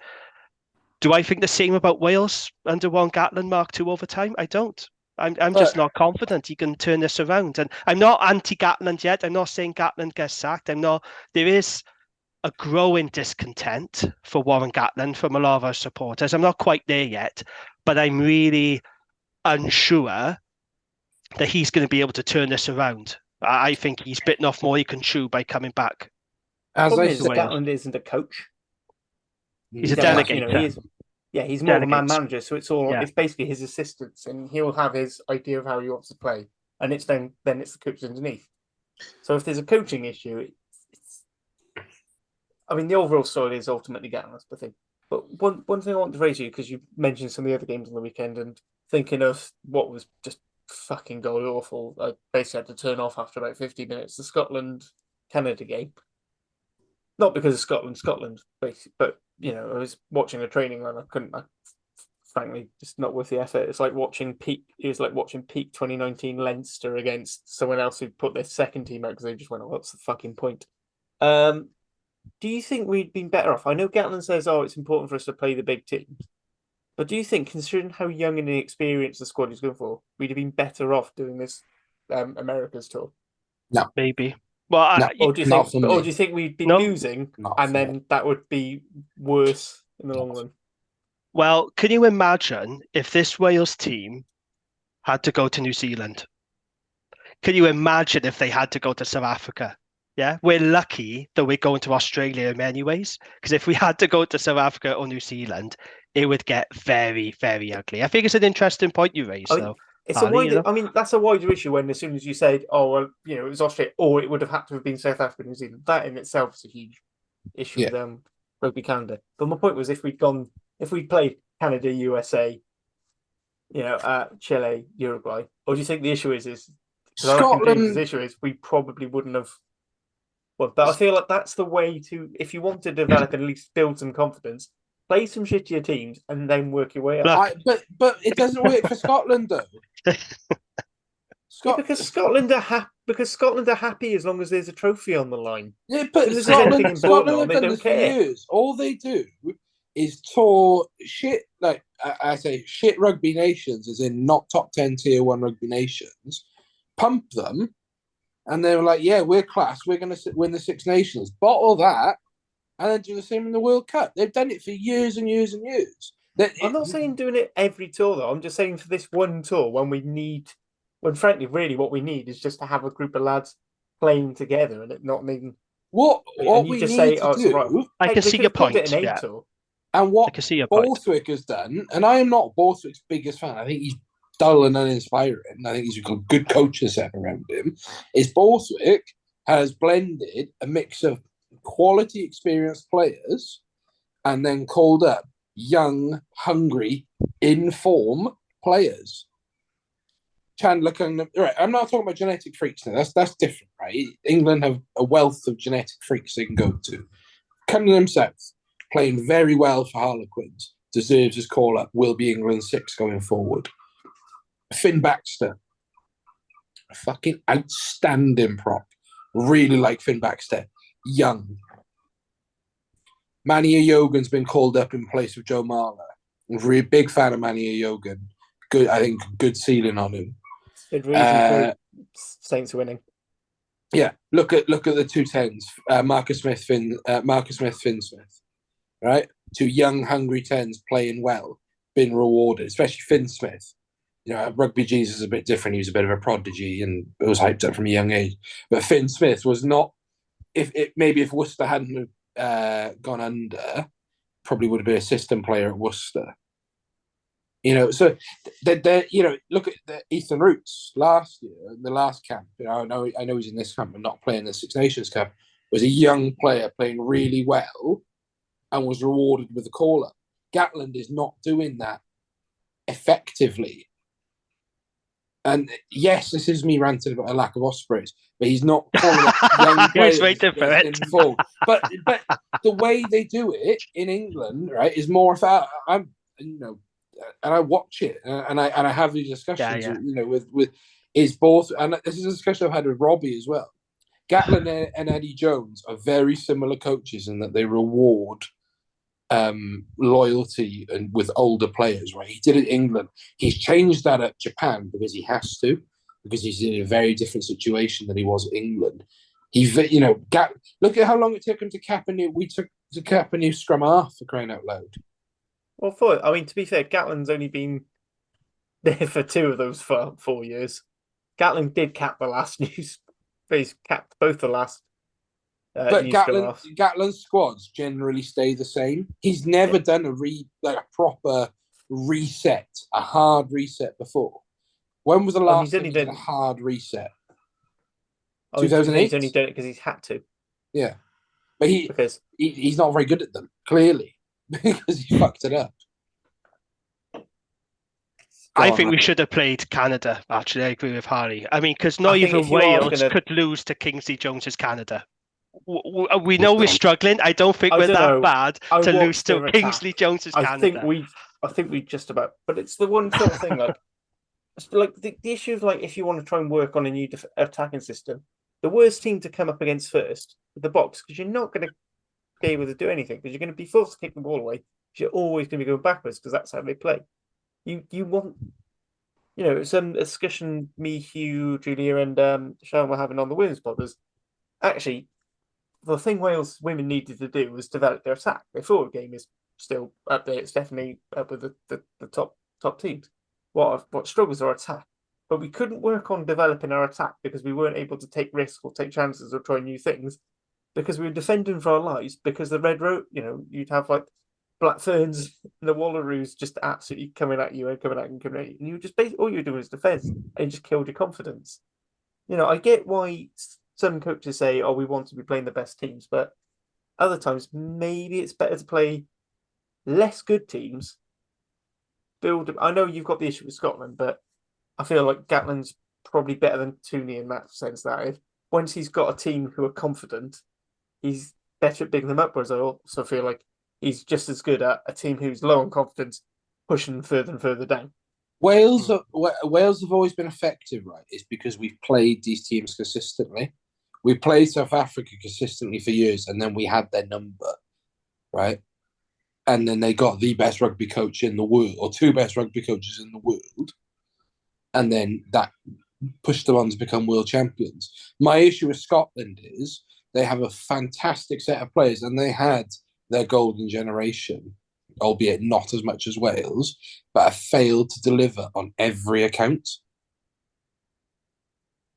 Do I think the same about Wales under Warren Gatland Mark II over time? I don't. I'm just not confident he can turn this around. And I'm not anti-Gatland yet. I'm not saying Gatland gets sacked. There is a growing discontent for Warren Gatland from a lot of our supporters. I'm not quite there yet, but I'm really unsure that he's going to be able to turn this around. I think he's bitten off more he can chew by coming back. Problem is that Gatland isn't a coach. He's a delegator. You know, he's more of a man manager, so it's basically his assistants, and he'll have his idea of how he wants to play, and it's then it's the coaches underneath. So if there's a coaching issue, I mean, the overall story is ultimately Gatland's the thing. But one thing I want to raise you, because you mentioned some of the other games on the weekend, and thinking of what was just fucking god awful, I basically had to turn off after about 50 minutes. The Scotland-Canada game. Not because of Scotland, basically, but you know, I was watching a training run. Frankly, just not worth the effort. It's like watching peak 2019 Leinster against someone else who put their second team out because they just went, "Oh, what's the fucking point?" Do you think we'd been better off? I know Gatland says, "Oh, it's important for us to play the big teams," but do you think, considering how young and inexperienced the squad is going for, we'd have been better off doing this America's tour? No, maybe. Well, no, or do you think we'd be losing, and then that would be worse in the long run? Well, can you imagine if this Wales team had to go to New Zealand? Can you imagine if they had to go to South Africa? Yeah, we're lucky that we're going to Australia in many ways, because if we had to go to South Africa or New Zealand, it would get very, very ugly. I think it's an interesting point you raised, though. It's Harley, I mean, that's a wider issue when as soon as you said, "Oh, well, you know, it was Australia," or it would have had to have been South Africa, New Zealand. That in itself is a huge issue with Rugby Canada. But my point was, if we played Canada, USA, you know, Chile, Uruguay, or do you think the issue is Scotland? The issue is we probably wouldn't have. Well, but I feel like that's the way to, if you want to develop and at least build some confidence, play some shittier teams and then work your way up. But it doesn't work for Scotland though. Because Scotland are happy as long as there's a trophy on the line. Yeah, but Scotland have done this for years. All they do is tour shit, like I say, shit rugby nations, as in not top 10 tier 1 rugby nations, pump them, and they were like, "Yeah, we're class. We're going to win the Six Nations." Bottle that, and then do the same in the World Cup. They've done it for years and years and years. I'm not saying doing it every tour, though. I'm just saying for this one tour, when frankly, really what we need is just to have a group of lads playing together and it not mean... What we need to do... Right. I can see your point, yeah. And what Borthwick has done, and I am not Borthwick's biggest fan, I think he's dull and uninspiring, I think he's a good coaching set around him, is Borthwick has blended a mix of quality experienced players and then called up young, hungry, in-form players. Chandler Cunningham. Right, I'm not talking about genetic freaks now. That's different, right? England have a wealth of genetic freaks they can go to. Cunningham South, playing very well for Harlequins, deserves his call up, will be England's six going forward. Finn Baxter, a fucking outstanding prop. Really like Finn Baxter. Young. Manny Yogan's been called up in place of Joe Marler. I'm a really big fan of Manny Yogan. Good, I think good ceiling on him. Good reason for Saints winning. Yeah, look at the two tens. Marcus Smith, Finn Smith. Right, two young, hungry tens playing well, been rewarded. Especially Finn Smith. You know, Rugby Jesus is a bit different. He was a bit of a prodigy and was hyped up from a young age. But Finn Smith was not. If Worcester hadn't gone under, probably would have been a system player at Worcester. You know, so they look at the Ethan Roots last year, the last camp. You know, I know he's in this camp but not playing the Six Nations Cup. Was a young player playing really well and was rewarded with a call up. Gatland is not doing that effectively. And yes, this is me ranting about a lack of Ospreys, but he's not calling up young players in full. But the way they do it in England, right, is more about and I watch it and I have these discussions, with is both, and this is a discussion I've had with Robbie as well. Gatland and Eddie Jones are very similar coaches in that they reward loyalty and with older players, right? He did it in England. He's changed that at Japan because he has to, because he's in a very different situation than he was at England. Look at how long it took him to cap a new scrum half, for crying out loud. Well, to be fair, Gatland's only been there for 2 of those 4 years. Gatland did cap the last news. He's capped both the last. But Gatland's squads generally stay the same. He's never done a proper reset, a hard reset before. When was the last time he did a hard reset? 2008? He's only done it because he's had to. Yeah. But he's not very good at them, clearly. Because he fucked it up. I think we should have played Canada, actually. I agree with Harley. I mean, because not even Wales could lose to Kingsley Jones's Canada. We know we're struggling. I don't think we're that bad to lose to Kingsley Jones's Canada. I think we just about. But it's the one sort of thing, like the issue of if you want to try and work on a new attacking system, the worst team to come up against first with the box, because you're not going to be able to do anything, because you're going to be forced to kick the ball away, because you're always going to be going backwards, because that's how they play. You want, it's a discussion me, Hugh, Julia, and Sharon were having on the women's pod was actually the thing Wales women needed to do was develop their attack. Their forward game is still up there. It's definitely up with the top teams. What struggles are attack, but we couldn't work on developing our attack because we weren't able to take risks or take chances or try new things, because we were defending for our lives, because the Red Road, you'd have Black Ferns and the Wallaroos just absolutely coming at you. And you just basically, all you do is defend, and you just killed your confidence. I get why some coaches say, we want to be playing the best teams, but other times maybe it's better to play less good teams. I know you've got the issue with Scotland, but I feel like Gatland's probably better than Tooney in that sense, that once he's got a team who are confident, he's better at bigging them up, whereas I also feel like he's just as good at a team who's low on confidence, pushing further and further down. Wales have always been effective, right? It's because we've played these teams consistently. We played South Africa consistently for years, and then we had their number, right? And then they got the best rugby coach in the world, or 2 best rugby coaches in the world, and then that pushed them on to become world champions. My issue with Scotland is they have a fantastic set of players, and they had their golden generation, albeit not as much as Wales, but have failed to deliver on every account.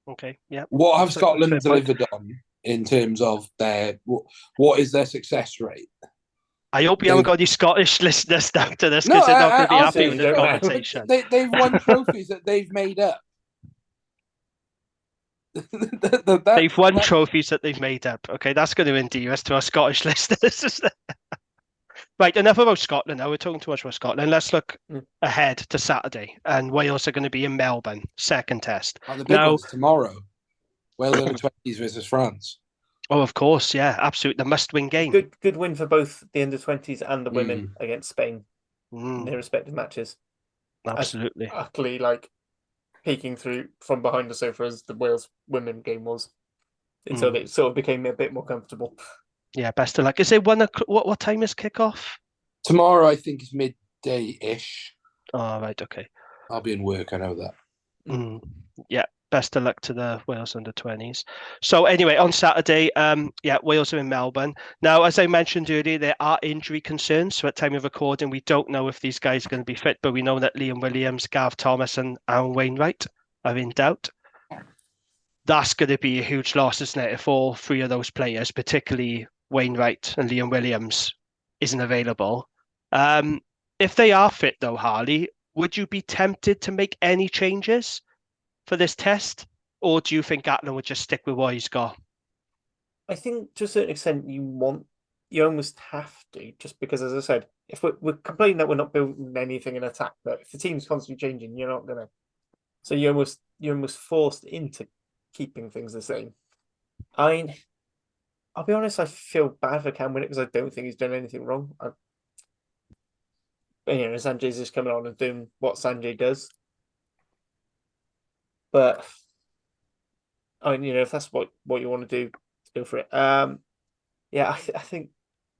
Okay, yeah. What have Scotland delivered on in terms of what is their success rate? I hope you haven't got any Scottish listeners down to this, because they're not going to be happy with the conversation. They've won trophies that they've made up. They've won trophies that they've made up. Okay, that's going to endear us to our Scottish listeners. Right, enough about Scotland now. We're talking too much about Scotland. Let's look ahead to Saturday. And Wales are going to be in Melbourne, second test. Oh, the big one's tomorrow. Wales under 20s versus France. Oh, of course, yeah, absolutely. The must-win game. Good win for both the under-20s and the women against Spain in their respective matches. Absolutely. As utterly peeking through from behind the sofa as the Wales women game was, until it sort of became a bit more comfortable. Yeah, best of luck. Is it 1 o'clock? What time is kickoff? Tomorrow, I think, is midday-ish. Oh, right, okay. I'll be in work, I know that. Yeah, best of luck to the Wales under-20s. So anyway, on Saturday, Wales are in Melbourne. Now, as I mentioned earlier, there are injury concerns. So at time of recording, we don't know if these guys are going to be fit, but we know that Liam Williams, Gareth Thomas and Aaron Wainwright are in doubt. That's going to be a huge loss, isn't it, if all three of those players, particularly Wainwright and Liam Williams, isn't available. If they are fit, though, Harley, would you be tempted to make any changes for this test? Or do you think Gatland would just stick with what he's got? I think to a certain extent you almost have to, just because, as I said, if we're complaining that we're not building anything in attack, but if the team's constantly changing, you're not going to. So you're almost forced into keeping things the same. I mean, I'll be honest, I feel bad for Cam Winnett because I don't think he's done anything wrong. Sanjay's just coming on and doing what Sanjay does. But I mean, if that's what you want to do, go for it. I think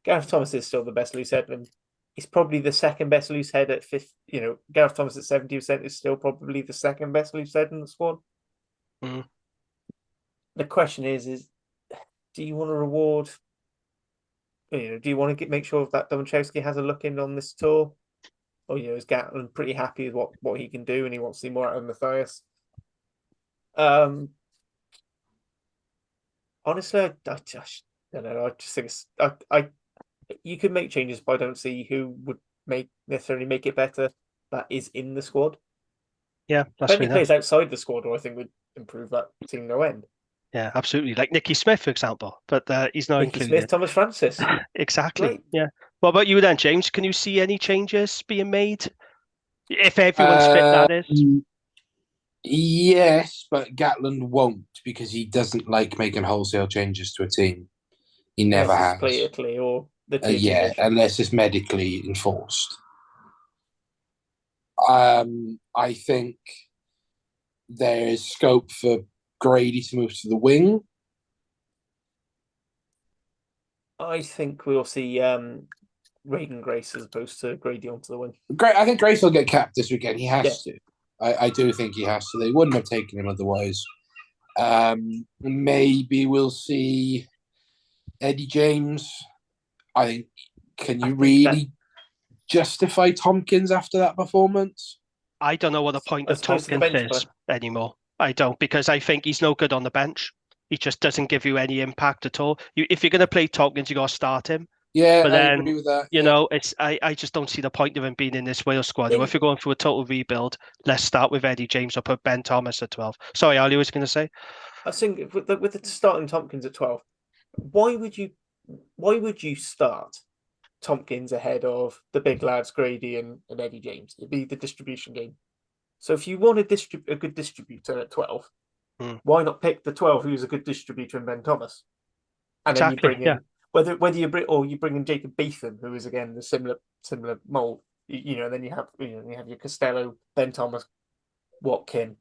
Gareth Thomas is still the best loose head, and he's probably the second best loose head at 50. Gareth Thomas at 70% is still probably the second best loose head in the squad. The question is do you want to reward? Do you want to make sure that Domachowski has a look in on this tour, or is Gatland pretty happy with what he can do and he wants to see more out of Matthias? Honestly, I don't know. I just think you could make changes, but I don't see who would necessarily make it better that is in the squad. Yeah, that's plenty of players outside the squad who I think would improve that team no end. Yeah, absolutely. Like Nicky Smith, for example, but he's not Nicky included. Smith, Thomas Francis. Exactly. Great. Yeah. What about you then, James? Can you see any changes being made? If everyone's fit, that is. Yes, but Gatland won't because he doesn't like making wholesale changes to a team. He never has. Politically or the team. Unless it's medically enforced. I think there is scope for Grady to move to the wing. I think we'll see Reagan Grace as opposed to Grady onto the wing. I think Grace will get capped this weekend. He has to. I do think he has to. They wouldn't have taken him otherwise. Maybe we'll see Eddie James. I think. Can you really justify Tompkins after that performance? I don't know what the point of Tompkins is anymore. I don't, because I think he's no good on the bench. He just doesn't give you any impact at all. If you're going to play Tompkins, you got to start him. Yeah, but then, I agree with that. I just don't see the point of him being in this Wales squad. If you're going through a total rebuild, let's start with Eddie James or put Ben Thomas at 12. Sorry, Ali was going to say. I think with the starting Tompkins at 12, why would you start Tompkins ahead of the big lads Grady and Eddie James? It'd be the distribution game. So if you want a good distributor at 12, why not pick the 12 who's a good distributor in Ben Thomas? And then you bring in whether you bring in Jacob Beetham, who is again the similar mold. Then you have your Costello, Ben Thomas, Watkin.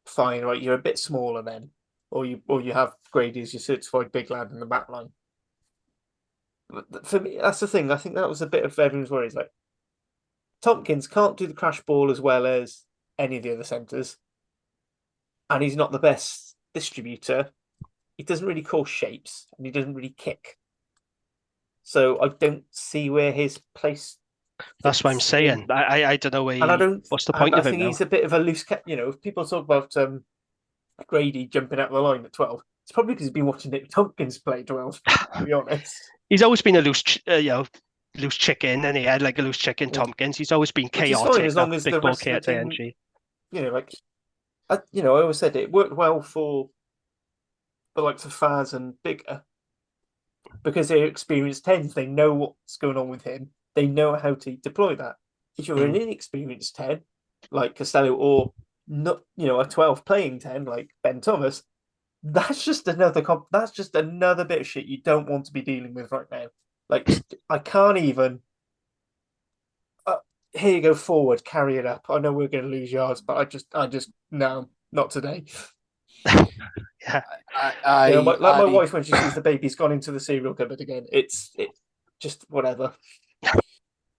Fine, right? You're a bit smaller then, or you have Grady as your certified big lad in the back line. But for me, that's the thing. I think that was a bit of everyone's worries. Like Tompkins can't do the crash ball as well as any of the other centres, and he's not the best distributor. He doesn't really call shapes, and he doesn't really kick. So I don't see where his place. That's what I'm saying. I don't know what's the point of him. I think he's a bit of a loose cat. If people talk about Grady jumping out of the line at 12, it's probably because he's been watching Nick Tompkins play 12. To be honest, he's always been a loose chicken, and he had like a loose chicken. Tompkins. He's always been chaotic. Fine, as long as the rest of the team, I always said it worked well for the likes of Faz and Bigger. because they're experienced 10s, they know what's going on with him. They know how to deploy that. If you're an inexperienced 10, like Costello, or not, a 12 playing 10 like Ben Thomas, that's just another bit of shit you don't want to be dealing with right now. Like, I can't even. Here you go, forward, carry it up. I know we're going to lose yards, but I just no, not today. Yeah, my wife when she sees the baby's gone into the cereal cupboard again. It's just whatever.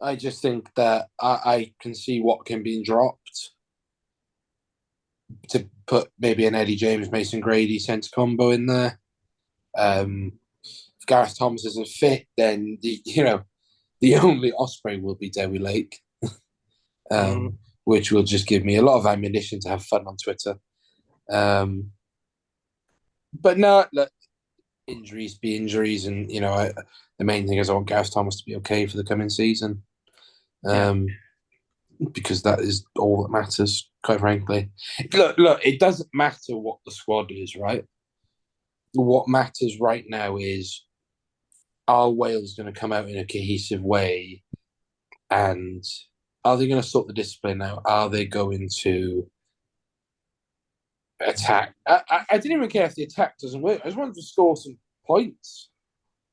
I just think that I can see what can be dropped to put maybe an Eddie James, Mason Grady centre combo in there. If Gareth Thomas isn't fit, then the only Osprey will be Dewi Lake, which will just give me a lot of ammunition to have fun on Twitter. But no, look, injuries be injuries, and the main thing is I want Gareth Thomas to be okay for the coming season, because that is all that matters, quite frankly. Look, it doesn't matter what the squad is, right? What matters right now is, are Wales going to come out in a cohesive way, and are they going to sort the discipline out? Are they going to attack? I didn't even care if the attack doesn't work. I just wanted to score some points.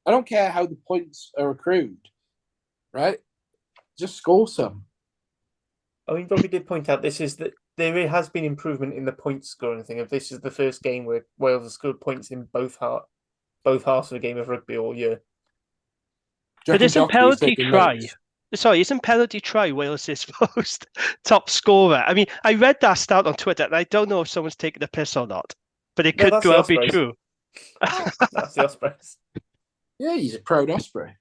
I don't care how the points are accrued, right? Just score some. I mean, Robbie did point out there has been improvement in the point scoring thing. If this is the first game where Wales has scored points in both halves of a game of rugby all year. But isn't penalty try Wales' most top scorer? I mean, I read that stat on Twitter, and I don't know if someone's taking the piss or not, but it could well be true. That's the Ospreys. Yeah, he's a proud Osprey.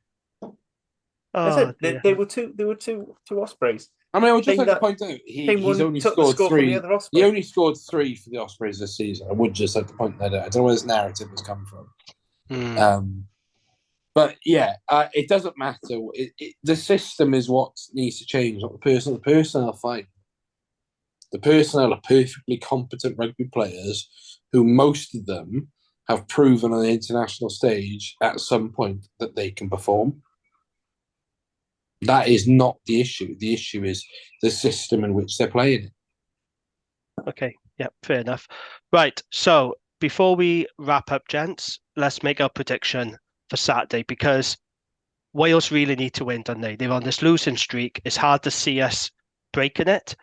There were two Ospreys. I mean, I would just like to point out he's only scored 3. He only scored 3 for the Ospreys this season. I would just like to point that out. I don't know where this narrative has come from. But yeah, it doesn't matter. The system is what needs to change, not the personnel. The personnel are fine. The personnel are perfectly competent rugby players who most of them have proven on the international stage at some point that they can perform. That is not the issue. The issue is the system in which they're playing it. Okay, yeah, fair enough. Right, so before we wrap up, gents, let's make our prediction for Saturday, because Wales really need to win, don't they? They're on this losing streak. It's hard to see us breaking it.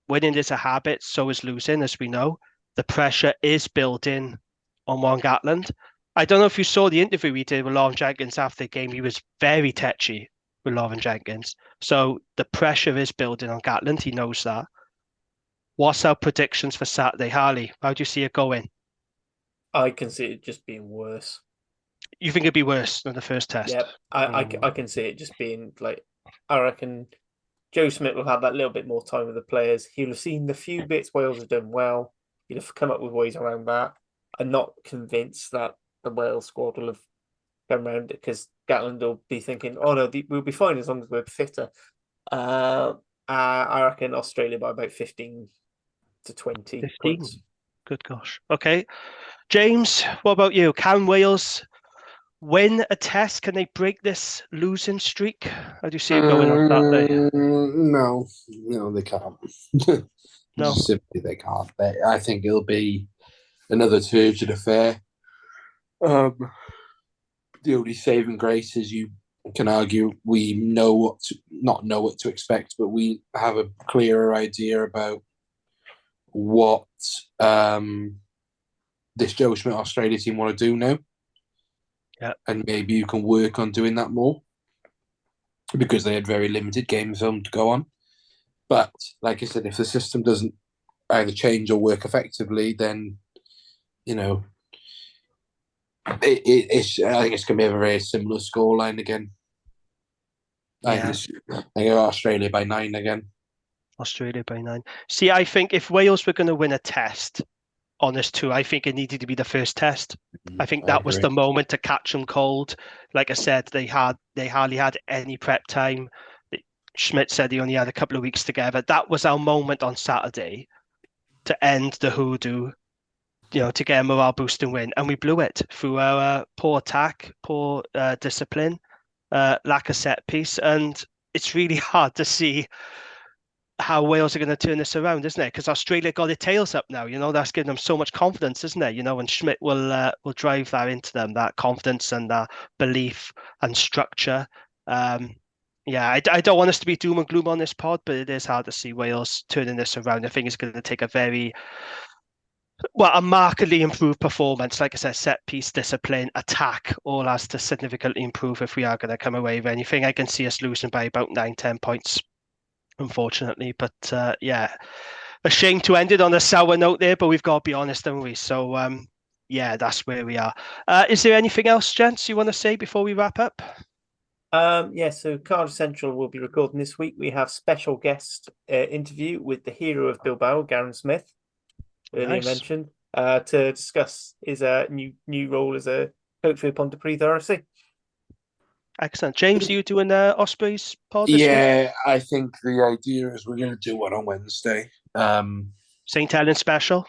Winning is a habit, so is losing, as we know. The pressure is building on Warren Gatland. I don't know if you saw the interview we did with Lauren Jenkins after the game. He was very touchy with Lauren Jenkins. So the pressure is building on Gatland. He knows that. What's our predictions for Saturday? Harley, how do you see it going? I can see it just being worse. You think it'd be worse than the first test? Yeah, I can see it just being like, I reckon Joe Smith will have that little bit more time with the players. He'll have seen the few bits Wales have done well. He'll have come up with ways around that. I'm not convinced that the Wales squad will have come around it, because Gatland will be thinking, oh no, we'll be fine as long as we're fitter. I reckon Australia by about 15 to 20 points. Good gosh. Okay. James, what about you? Can Wales win a test? Can they break this losing streak? How do you see it going on Saturday? No, they can't. No, simply they can't. I think it'll be another turgid affair. The only saving grace is, you can argue, we not know what to expect, but we have a clearer idea about what this Joe Schmidt Australia team want to do now. Yeah. And maybe you can work on doing that more, because they had very limited game film to go on. But like I said, if the system doesn't either change or work effectively, then I think it's going to be a very similar scoreline again. I think Australia by 9 again. Australia by 9. See, I think if Wales were going to win a test on this tour, I think it needed to be the first test. I think that was the moment to catch them cold. Like I said, they hardly had any prep time. Schmidt said he only had a couple of weeks together. That was our moment on Saturday to end the hoodoo, to get a morale boosting win, and we blew it through our poor attack, poor discipline, lack of set piece, and it's really hard to see how Wales are going to turn this around, isn't it? Because Australia got their tails up now. That's giving them so much confidence, isn't it? And Schmidt will drive that into them, that confidence and that belief and structure. I don't want us to be doom and gloom on this pod, but it is hard to see Wales turning this around. I think it's going to take a markedly improved performance. Like I said, set piece, discipline, attack, all has to significantly improve if we are going to come away with anything. I can see us losing by about 9-10 points, unfortunately. But a shame to end it on a sour note there, but we've got to be honest, haven't we? So, that's where we are. Is there anything else, gents, you want to say before we wrap up? So Cardiff Central will be recording this week. We have special guest interview with the hero of Bilbao, Garen Smith, earlier mentioned, to discuss his new role as a coach for Pontypridd RFC. Excellent. James, are you doing the Ospreys pod this week? I think the idea is we're going to do one on Wednesday. St. Helens special?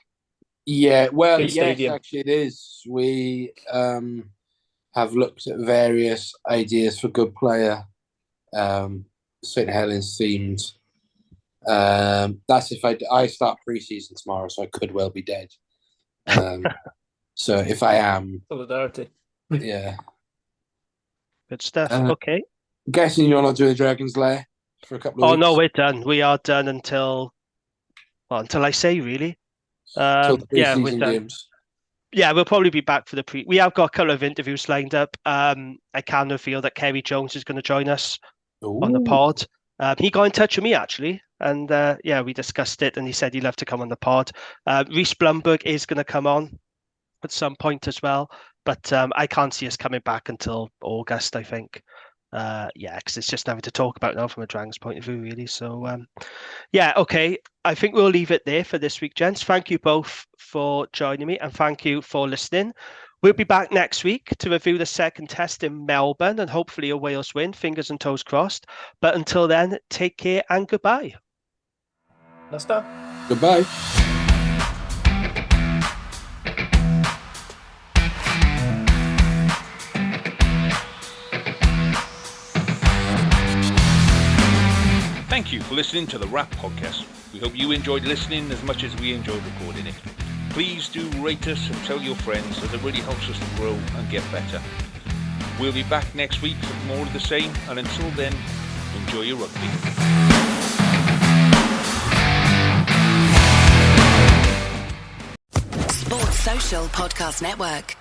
Yeah, well, Good yes, stadium. actually it is. We have looked at various ideas for good player, St. Helens themed. That's if I start pre-season tomorrow, so I could well be dead. So if I am, Solidarity. Yeah. Good stuff. Okay. Guessing you're not doing Dragon's Lair for a couple of weeks. Oh no, we're done. We are done until I say, really. Till the we're pre-season done. games. Yeah, we'll probably be back for the We have got a couple of interviews lined up. I can reveal that Kerry Jones is going to join us on the pod. He got in touch with me, actually, and we discussed it, and he said he'd love to come on the pod. Rhys Blumberg is going to come on at some point as well, but I can't see us coming back until August, I think. Because it's just nothing to talk about now from a Dragons point of view, really. So, okay. I think we'll leave it there for this week, gents. Thank you both for joining me, and thank you for listening. We'll be back next week to review the second test in Melbourne and hopefully a Wales win, fingers and toes crossed. But until then, take care and goodbye. Nasta. Goodbye. Thank you for listening to the Wrap Podcast. We hope you enjoyed listening as much as we enjoyed recording it. Please do rate us and tell your friends, as it really helps us to grow and get better. We'll be back next week with more of the same, and until then, enjoy your rugby. Sports Social Podcast Network.